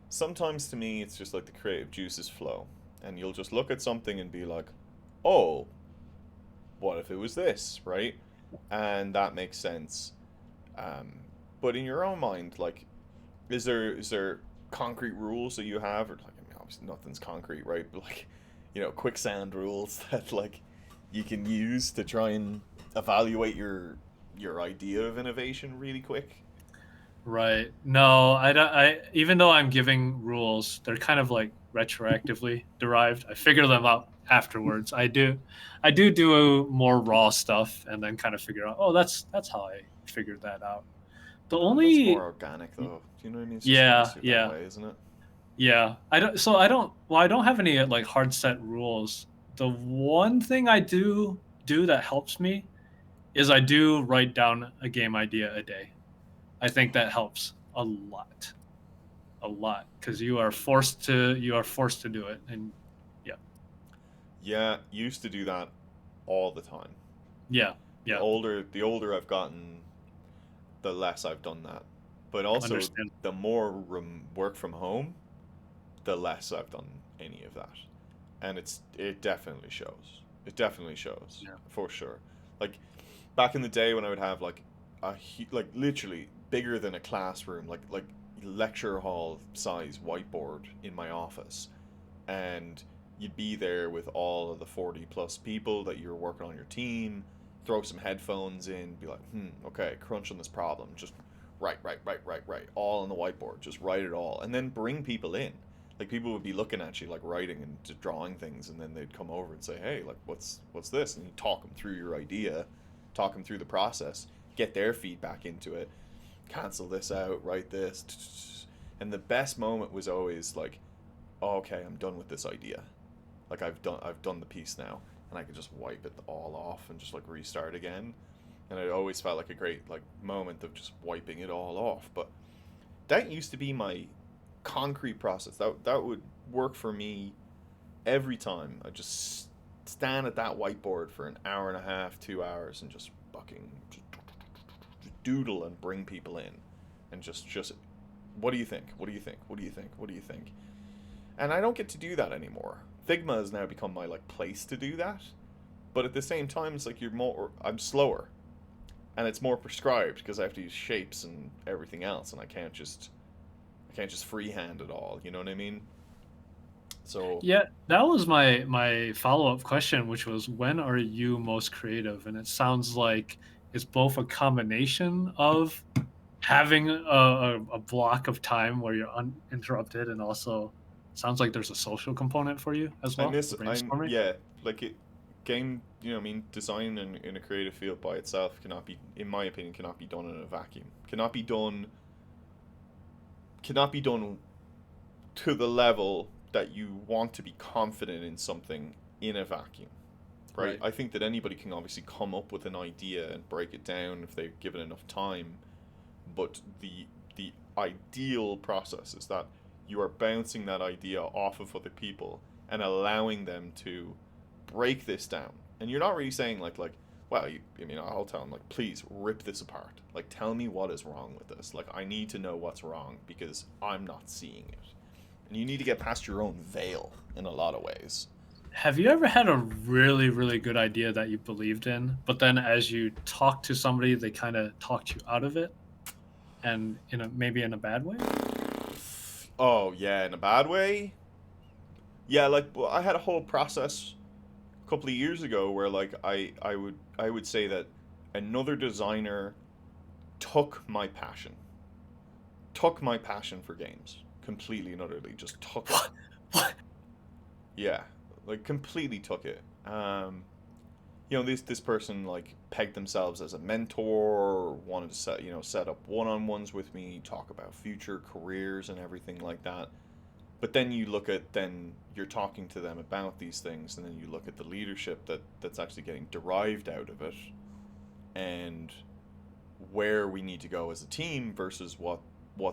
sometimes to me it's just like the creative juices flow and you'll just look at something and be like, "Oh, what if it was this?" right? And that makes sense. Um but in your own mind, like is there concrete rules that you have or like I mean obviously nothing's concrete, right? But like, quicksand rules that like you can use to try and evaluate your idea of innovation really quick. Right. No, I don't. I even though I'm giving rules, they're kind of like retroactively derived. I figure them out afterwards. I do more raw stuff and then kind of figure out. Oh, that's how I figured that out. The That's more only organic, though. Do you know what I mean? It's just yeah nicer that yeah way, isn't it? yeah. I don't. So I don't. Well, I don't have any like hard set rules. The one thing I do that helps me is I do write down a game idea a day. I think that helps a lot because you are forced to do it and yeah Yeah, used to do that all the time. yeah The yeah older I've gotten, the less I've done that. But also, understand the more work from home, the less I've done any of that, and it definitely shows. It definitely shows yeah for sure. Like back in the day when I would have like like literally bigger than a classroom, like lecture hall size whiteboard in my office, and you'd be there with all of the 40 plus people that you're working on your team, throw some headphones in, be like, okay, crunch on this problem, just write, all on the whiteboard, just write it all, and then bring people in. Like people would be looking at you like writing and just drawing things, and then they'd come over and say, hey, like what's this, and you talk them through your idea, talk them through the process, get their feedback into it, cancel this out, write this, and the best moment was always like, oh, okay, I'm done with this idea. Like I've done the piece now, and I could just wipe it all off and just like restart again. And it always felt like a great like moment of just wiping it all off. But that used to be my concrete process. That would work for me every time. I just stand at that whiteboard for an hour and a half, 2 hours, and just fucking just doodle and bring people in, and just what do you think? What do you think? What do you think? What do you think? And I don't get to do that anymore. Figma has now become my like place to do that, but at the same time, it's like I'm slower, and it's more prescribed because I have to use shapes and everything else, and I can't just freehand it all. You know what I mean? So Yeah, that was my follow-up question, which was when are you most creative? And it sounds like it's both a combination of having a block of time where you're uninterrupted, and also sounds like there's a social component for you as I well, miss the I'm brainstorming. yeah, like it game, I mean, design in a creative field by itself cannot be, in my opinion, cannot be done in a vacuum. Cannot be done to the level that you want to be confident in something in a vacuum. Right? Right. I think that anybody can obviously come up with an idea and break it down if they're given enough time, but the ideal process is that you are bouncing that idea off of other people and allowing them to break this down. And you're not really saying well, I mean, I'll tell them like, please rip this apart. Like, tell me what is wrong with this. Like, I need to know what's wrong because I'm not seeing it. And you need to get past your own veil in a lot of ways. Have you ever had a really, really good idea that you believed in, but then as you talk to somebody, they kind of talked you out of it, and in a maybe in a bad way? Oh yeah, in a bad way. Yeah, like well, I had a whole process a couple of years ago where like I would say that another designer took my passion for games completely and utterly, just took it. What? What? Yeah, like completely took it. You know, this person like pegged themselves as a mentor, wanted to set up one-on-ones with me, talk about future careers and everything like that. But then you look at then you're talking to them about these things, and then you look at the leadership that's actually getting derived out of it, and where we need to go as a team versus what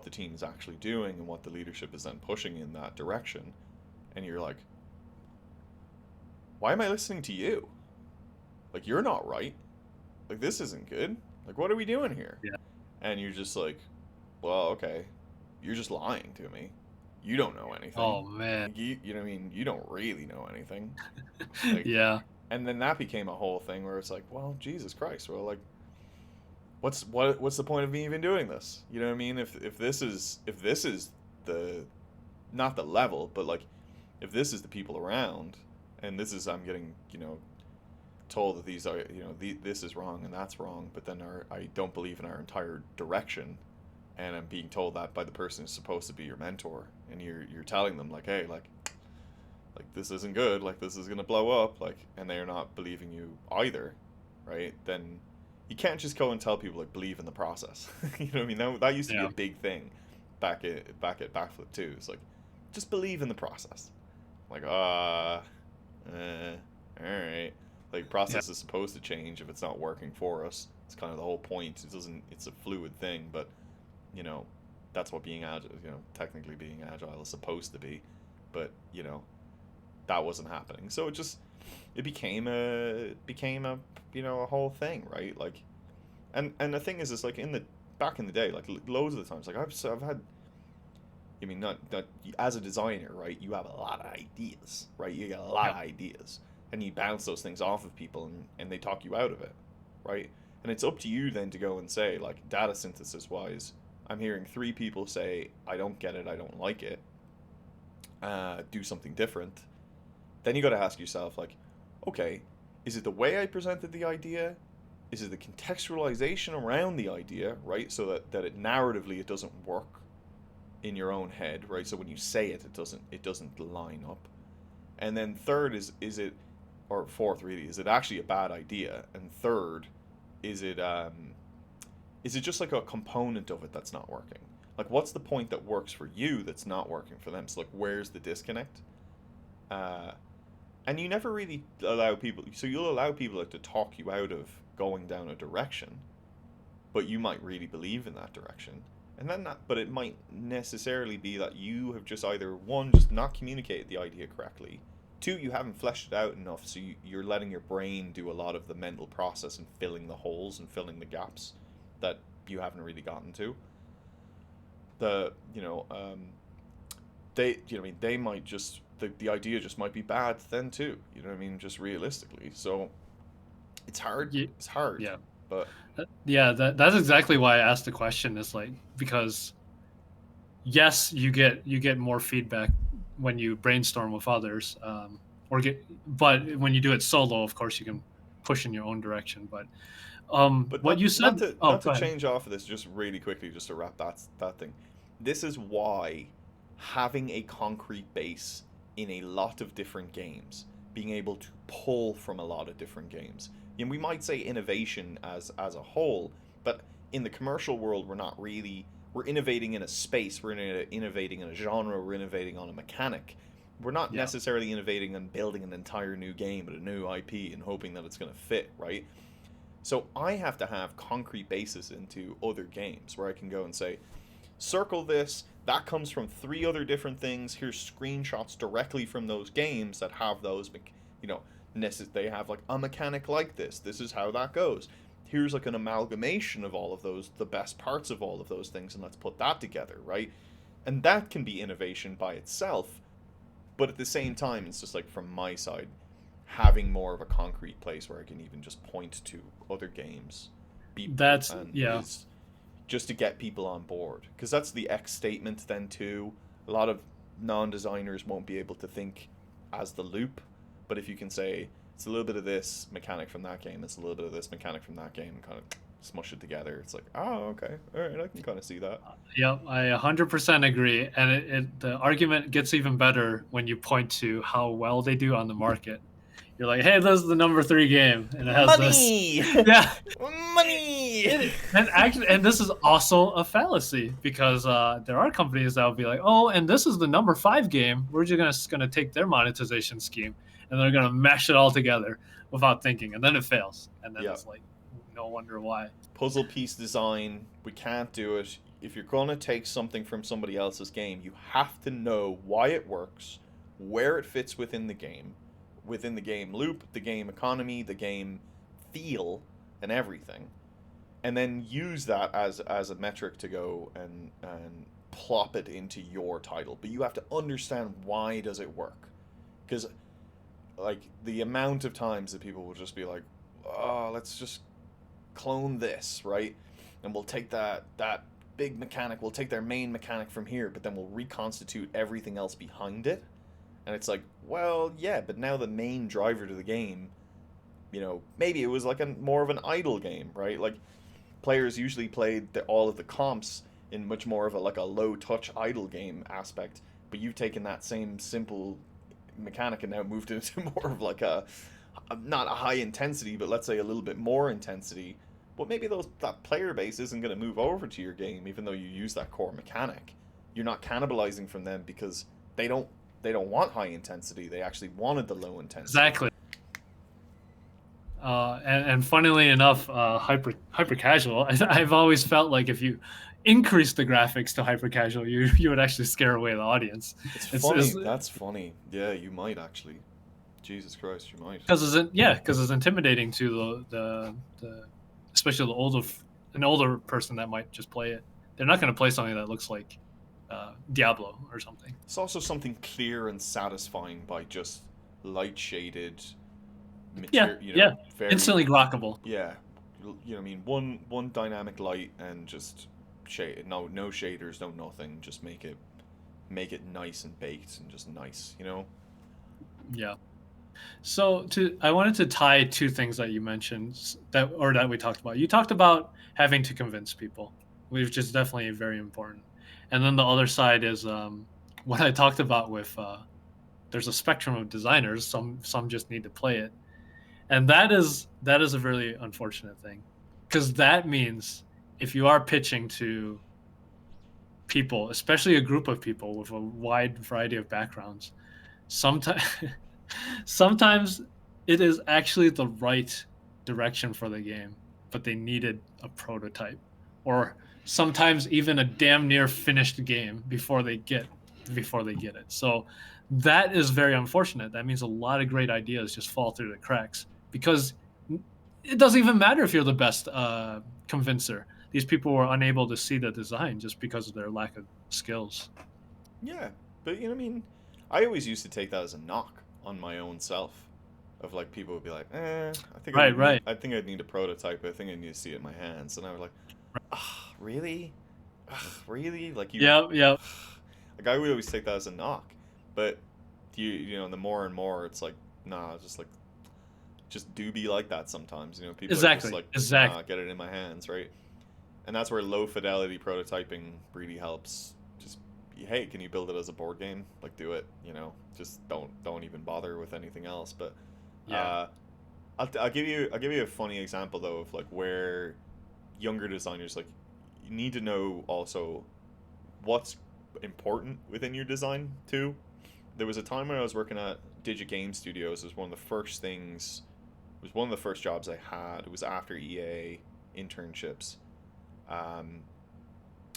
the team is actually doing and what the leadership is then pushing in that direction. And you're like, why am I listening to you? Like, you're not right. Like, this isn't good. Like, what are we doing here? Yeah. And you're just like, well, okay, you're just lying to me. You don't know anything. Oh man. Like, you know what I mean? You don't really know anything. Like, Yeah. and then that became a whole thing where it's like, well, Jesus Christ, well, like, what's the point of me even doing this? You know what I mean? If this is the not the level, but like if this is the people around, and this is I'm getting told that these are this is wrong and that's wrong, but then I don't believe in our entire direction, and I'm being told that by the person who's supposed to be your mentor, and you're telling them like, hey, like this isn't good, like this is gonna blow up, like, and they're not believing you either, right? Then you can't just go and tell people like believe in the process. You know what I mean? That used to be Yeah. a big thing back at Backflip too. It's like just believe in the process. Like all right. Like Yeah. process is supposed to change if it's not working for us. It's kind of the whole point. It doesn't. It's a fluid thing, but you know, that's what being agile. Technically being agile is supposed to be, but that wasn't happening. So it became a a whole thing, right? Like, and the thing is like back in the day, like loads of the times, like I've had. I mean, not as a designer, right? You have a lot of ideas, right? You get a lot Yeah. of ideas, and you bounce those things off of people, and they talk you out of it, right? And it's up to you then to go and say, like, data synthesis wise, I'm hearing three people say, I don't get it, I don't like it, do something different. Then you got to ask yourself, like, okay, is it the way I presented the idea? Is it the contextualization around the idea, right? So that it narratively it doesn't work in your own head, right? So when you say it, it doesn't line up. And then third is it, or fourth really, is it actually a bad idea? And third, is it just like a component of it that's not working? Like, what's the point that works for you that's not working for them? So like, where's the disconnect? Uh, and you never really allow people. So you'll allow people like to talk you out of going down a direction, but you might really believe in that direction. And then that, but it might necessarily be that you have just either one, just not communicated the idea correctly, two, you haven't fleshed it out enough, so you're letting your brain do a lot of the mental process and filling the holes and filling the gaps that you haven't really gotten to. The they I mean they might just the idea just might be bad then too. You know what I mean? Just realistically, so it's hard. Ye- It's hard, Yeah. but Yeah. That's exactly why I asked the question. Is like because yes, you get more feedback when you brainstorm with others, but when you do it solo, of course, you can push in your own direction. But But what you said, oh, not to go ahead. change off of this just really quickly, just to wrap that thing. This is why having a concrete base in a lot of different games, being able to pull from a lot of different games. And we might say innovation as a whole, but in the commercial world, we're not really. We're innovating in a space. We're innovating in a genre. We're innovating on a mechanic. We're not Yeah, necessarily innovating and building an entire new game with a new IP and hoping that it's going to fit, right? So I have to have concrete bases into other games where I can go and say, circle this, that comes from three other different things. Here's screenshots directly from those games that have those, you know, they have like a mechanic like this. This is how that goes. Here's like an amalgamation of all of those, the best parts of all of those things, and let's put that together, right? And that can be innovation by itself, but at the same time, it's just like from my side, having more of a concrete place where I can even just point to other games, people, that's and yeah. is just to get people on board. Because that's the X statement then too. A lot of non-designers won't be able to think as the loop, but if you can say it's a little bit of this mechanic from that game, it's a little bit of this mechanic from that game, and kind of smush it together, it's like, oh, okay, all right, I can kind of see that. Yep, I 100% agree. And the argument gets even better when you point to how well they do on the market. You're like, hey, this is the number 3 game, and it has this. Money, Yeah, money. and this is also a fallacy because there are companies that will be like, oh, and this is the number 5 game. We're just gonna take their monetization scheme and they're gonna mash it all together without thinking, and then it fails, and then Yeah. it's like, no wonder why. Puzzle piece design, we can't do it. If you're going to take something from somebody else's game, you have to know why it works, where it fits within the game loop, the game economy, the game feel, and everything. And then use that as a metric to go and plop it into your title. But you have to understand why does it work. Because like the amount of times that people will just be like, oh, let's just clone this, right? And we'll take that big mechanic, we'll take their main mechanic from here, but then we'll reconstitute everything else behind it. And it's like, well, yeah, but now the main driver to the game, maybe it was like a more of an idle game, right? Like players usually played all of the comps in much more of a low touch idle game aspect, but you've taken that same simple mechanic and now moved it into more of like a not a high intensity, but let's say a little bit more intensity. But maybe that player base isn't going to move over to your game, even though you use that core mechanic. You're not cannibalizing from them because they don't want high intensity. They actually wanted the low intensity. Exactly. And funnily enough, hyper casual. I've always felt like if you increase the graphics to hyper casual, you would actually scare away the audience. It's funny. That's funny. Yeah, you might actually. Jesus Christ, you might. Because it's intimidating to the especially an older person that might just play it. They're not going to play something that looks like Diablo or something. It's also something clear and satisfying by just light shaded material. Very, instantly grokkable. Yeah, I mean, one dynamic light and just shade. No shaders, no nothing. Just make it nice and baked and just nice. Yeah. So I wanted to tie 2 things that you mentioned that we talked about. You talked about having to convince people, which is definitely very important. And then the other side is what I talked about with there's a spectrum of designers. Some just need to play it, and that is a really unfortunate thing, because that means if you are pitching to people, especially a group of people with a wide variety of backgrounds, sometimes it is actually the right direction for the game, but they needed a prototype, or sometimes even a damn near finished game before they get it. So that is very unfortunate. That means a lot of great ideas just fall through the cracks because it doesn't even matter if you're the best convincer. These people were unable to see the design just because of their lack of skills. Yeah, but I mean, I always used to take that as a knock on my own self, of like people would be like, I think I think I'd need a prototype. I think I need to see it in my hands, and I was like, really, really, like you. Yeah. Like I would always take that as a knock, But you know, the more and more it's like, nah, just do be like that sometimes. You know, people are just Exactly. like, nah, Exactly. get it in my hands, right? And that's where low fidelity prototyping really helps. Just, hey, can you build it as a board game? Like, do it. You know, just don't even bother with anything else. But Yeah. uh, I'll give you a funny example though of like where younger designers like you need to know also what's important within your design too. There was a time when I was working at Digit Game Studios. It was one of the first things. It was one of the first jobs I had. It was after EA internships. Um,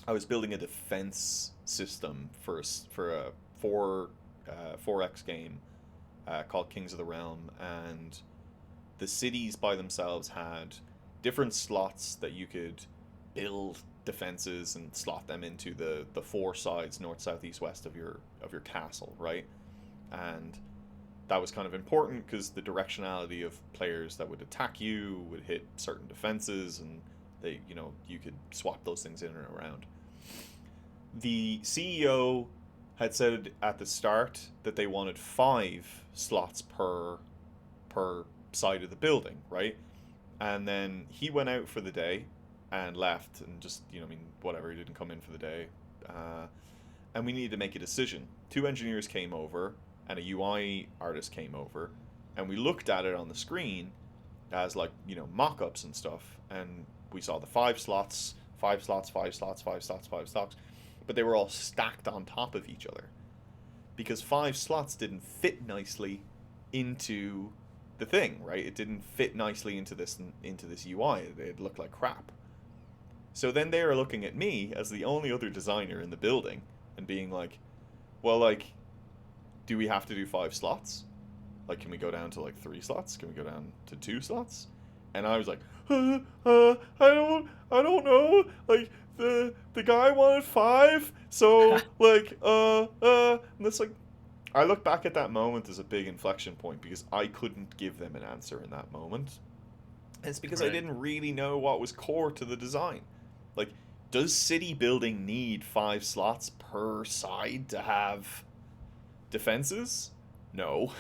I was building a defense system for a 4X game called Kings of the Realm, and the cities by themselves had different slots that you could build defenses and slot them into the four sides, north, south, east, west of your castle, right? And that was kind of important because the directionality of players that would attack you would hit certain defenses, and they, you know, you could swap those things in and around. The CEO had said at the start that they wanted 5 slots per side of the building, right? And then he went out for the day and left, and just, you know, I mean, whatever, he didn't come in for the day. Uh, and we needed to make a decision. 2 engineers came over, and a UI artist came over, and we looked at it on the screen as like, you know, mock-ups and stuff, and we saw the 5 slots, 5 slots, 5 slots, 5 slots, 5 slots, but they were all stacked on top of each other because 5 slots didn't fit nicely into the thing, right? It didn't fit nicely into this UI. It looked like crap. So then they were looking at me as the only other designer in the building and being like, "Well, like, do we have to do 5 slots? Like, can we go down to like 3 slots? Can we go down to 2 slots?" And I was like, I don't know. Like, the guy wanted 5, so like, and it's like, I look back at that moment as a big inflection point because I couldn't give them an answer in that moment. And it's because I Right. didn't really know what was core to the design. Like, does city building need 5 slots per side to have defenses? No.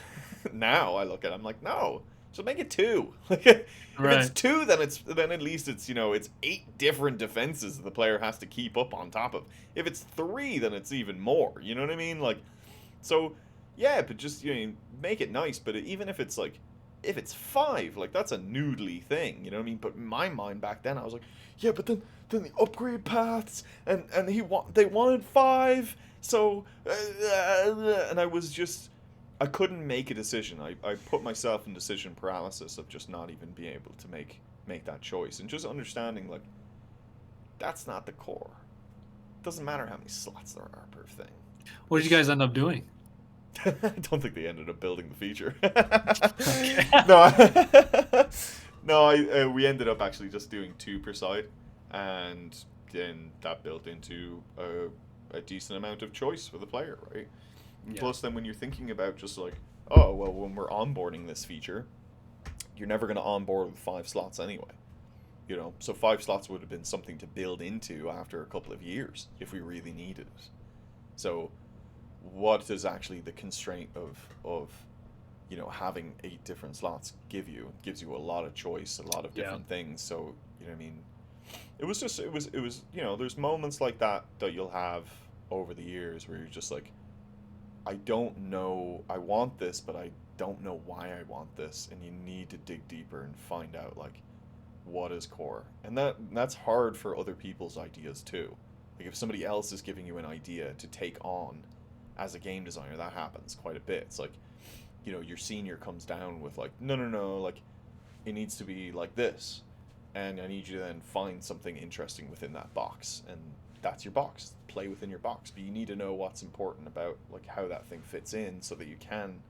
Now I look at it, I'm like, no. So make it 2. Like, if it's Right. 2, then at least it's, you know, it's 8 different defenses the player has to keep up on top of. If it's 3, then it's even more. You know what I mean? Like, so yeah, but just, you know, make it nice. But even if it's like, if it's 5, like, that's a noodly thing. You know what I mean? But in my mind back then, I was like, yeah, but then the upgrade paths, and they wanted 5, so and I was just, I couldn't make a decision. I put myself in decision paralysis of just not even being able to make that choice, and just understanding like that's not the core. It doesn't matter how many slots there are per thing. What did you It's guys end up doing? I don't think they ended up building the feature. Okay. No, no. We ended up actually just doing 2 per side, and then that built into a decent amount of choice for the player, right? And Yeah. plus, then when you're thinking about just like, oh well, when we're onboarding this feature, you're never going to onboard with 5 slots anyway. You know, so 5 slots would have been something to build into after a couple of years if we really needed it. So what does actually the constraint of you know having 8 different slots give you? It gives you a lot of choice, a lot of Yeah. different things. So you know what I mean, it was just it was, you know, there's moments like that that you'll have over the years where you're just like, I don't know, I want this, but I don't know why I want this, and you need to dig deeper and find out like what is core, and that's hard for other people's ideas too. Like if somebody else is giving you an idea to take on as a game designer, that happens quite a bit. It's like, you know, your senior comes down with like, no, no, no, like it needs to be like this, and I need you to then find something interesting within that box, and that's your box. Play within your box, but you need to know what's important about like how that thing fits in, so that you can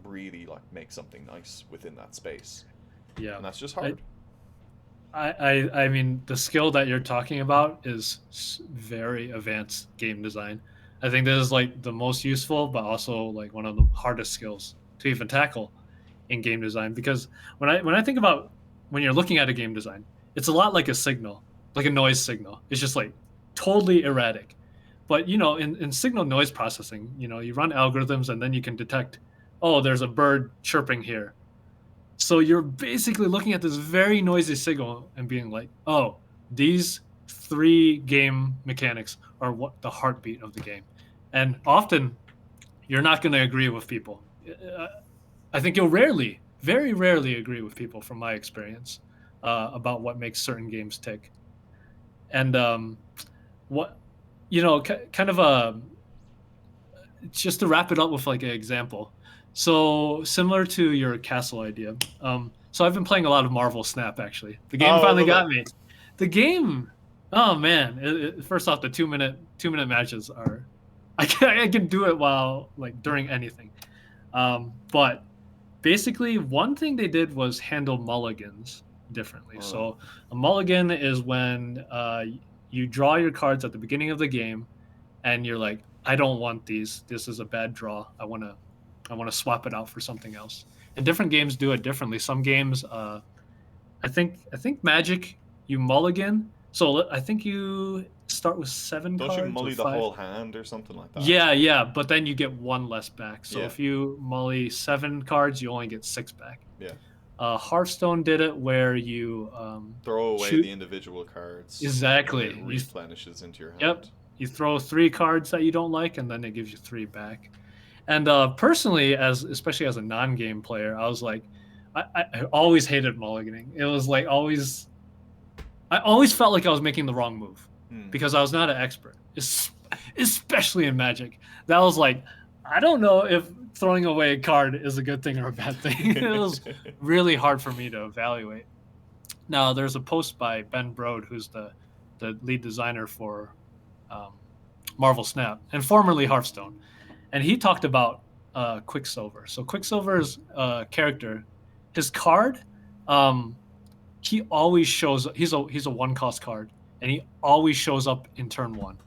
really like make something nice within that space, Yeah. and that's just I, hard. I mean, the skill that you're talking about is very advanced game design. I think this is like the most useful, but also like one of the hardest skills to even tackle in game design. Because when I think about when you're looking at a game design, it's a lot like a signal, like a noise signal. It's just like totally erratic. But in signal noise processing, you run algorithms and then you can detect, oh, there's a bird chirping here. So you're basically looking at this very noisy signal and being like, oh, these 3 game mechanics are what the heartbeat of the game. And often you're not going to agree with people. I think you'll very rarely agree with people from my experience about what makes certain games tick. And what, kind of just to wrap it up with like an example. So similar to your castle idea. So I've been playing a lot of Marvel Snap actually. The game finally got me. The game, oh man! First off, the 2-minute matches are, I can do it while like during anything. But basically, one thing they did was handle mulligans differently. Oh. So a mulligan is when you draw your cards at the beginning of the game, and you're like, I don't want these. This is a bad draw. I want to swap it out for something else. And different games do it differently. Some games, I think Magic, you mulligan. So I think you start with 7 Don't cards. you mully or the 5. whole hand or something like that? Yeah, but then you get 1 less back. So Yeah. if you mully 7 cards, you only get 6 back. Yeah. Hearthstone did it where you throw away shoot- the individual cards. Exactly. And it replenishes into your hand. Yep. You throw 3 cards that you don't like, and then it gives you 3 back. And personally, especially as a non-game player, I was like, I always hated mulliganing. It was like I always felt like I was making the wrong move because I was not an expert, especially in Magic. That was like, I don't know if throwing away a card is a good thing or a bad thing. It was really hard for me to evaluate. Now, there's a post by Ben Brode, who's the lead designer for Marvel Snap and formerly Hearthstone. And he talked about Quicksilver. So Quicksilver's character, his card, he always shows. He's a 1-cost card, and he always shows up in turn 1.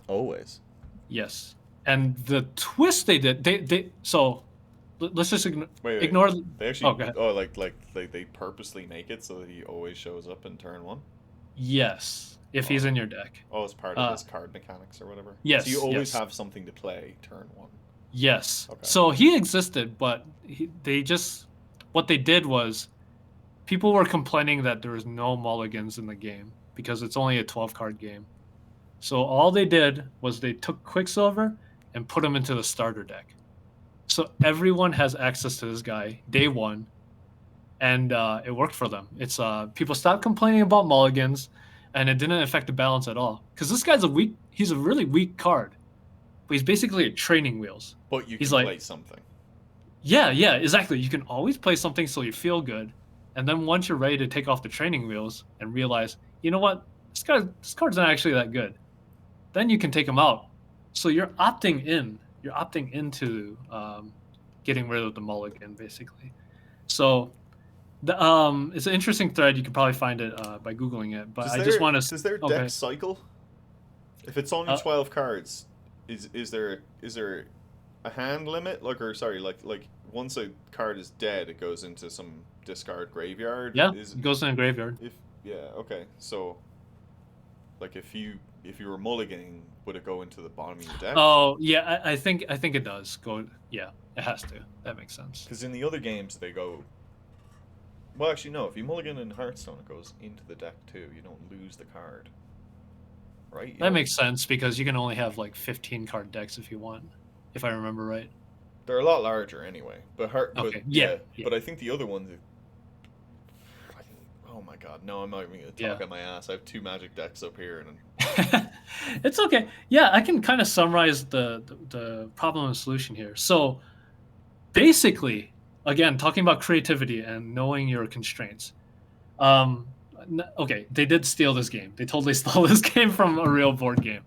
Always. Yes. And the twist they did, they so let's just Wait. ignore. They actually. go ahead. Like they purposely make it so that he always shows up in turn 1. Yes, if he's in your deck. Oh, it's part of his card mechanics or whatever. Yes. So you always yes. have something to play turn 1. Yes. Okay. So he existed, but what they did was people were complaining that there was no mulligans in the game because it's only a 12-card game. So all they did was they took Quicksilver and put him into the starter deck. So everyone has access to this guy day 1, and it worked for them. It's people stopped complaining about mulligans, and it didn't affect the balance at all. Because this guy's he's a really weak card, but he's basically a training wheels. But you He's can like- play something. Yeah, exactly. You can always play something so you feel good, and then once you're ready to take off the training wheels and realize, you know what, this card's not actually that good, then you can take him out. So you're opting in. You're opting into getting rid of the mulligan, basically. So it's an interesting thread. You can probably find it by Googling it. But I just want to. Does their deck cycle? If it's only 12 cards, is there a hand limit? Like once a card is dead, it goes into some discard graveyard. Yeah, it goes in a graveyard. Okay. So, like if you were mulliganing, would it go into the bottom of your deck? Oh yeah, I think it does go. Yeah, it has to. That makes sense. Because in the other games they go. Well, actually, no. If you mulligan in Hearthstone, it goes into the deck too. You don't lose the card. Right? That makes sense because you can only have like 15 card decks if you want, if I remember right. They're a lot larger anyway. But Yeah. But I think the other ones. Oh my god! No, I'm not even gonna talk on my ass. I have 2 Magic decks up here, and It's okay. Yeah, I can kind of summarize the problem and solution here. So, basically, again, talking about creativity and knowing your constraints. Okay, they did steal this game. They totally stole this game from a real board game,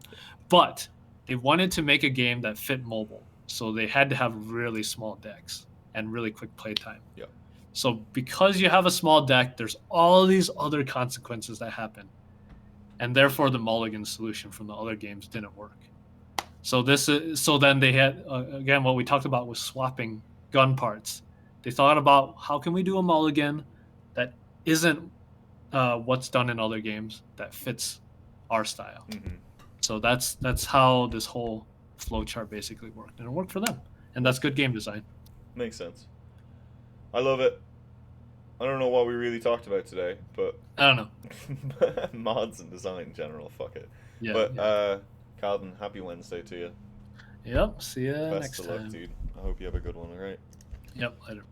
but they wanted to make a game that fit mobile, so they had to have really small decks and really quick playtime. Yep. So because you have a small deck, there's all these other consequences that happen, and therefore the mulligan solution from the other games didn't work. So then they had again what we talked about was swapping gun parts. They thought about how can we do a mulligan that isn't what's done in other games that fits our style. Mm-hmm. So that's how this whole flowchart basically worked, and it worked for them, and that's good game design. Makes sense. I love it. I don't know what we really talked about today, but I don't know. mods and design in general, fuck it. Yeah. But Yeah. Calvin, happy Wednesday to you. Yep. See ya Best next of luck, time. dude. I hope you have a good one, alright? Yep. Later.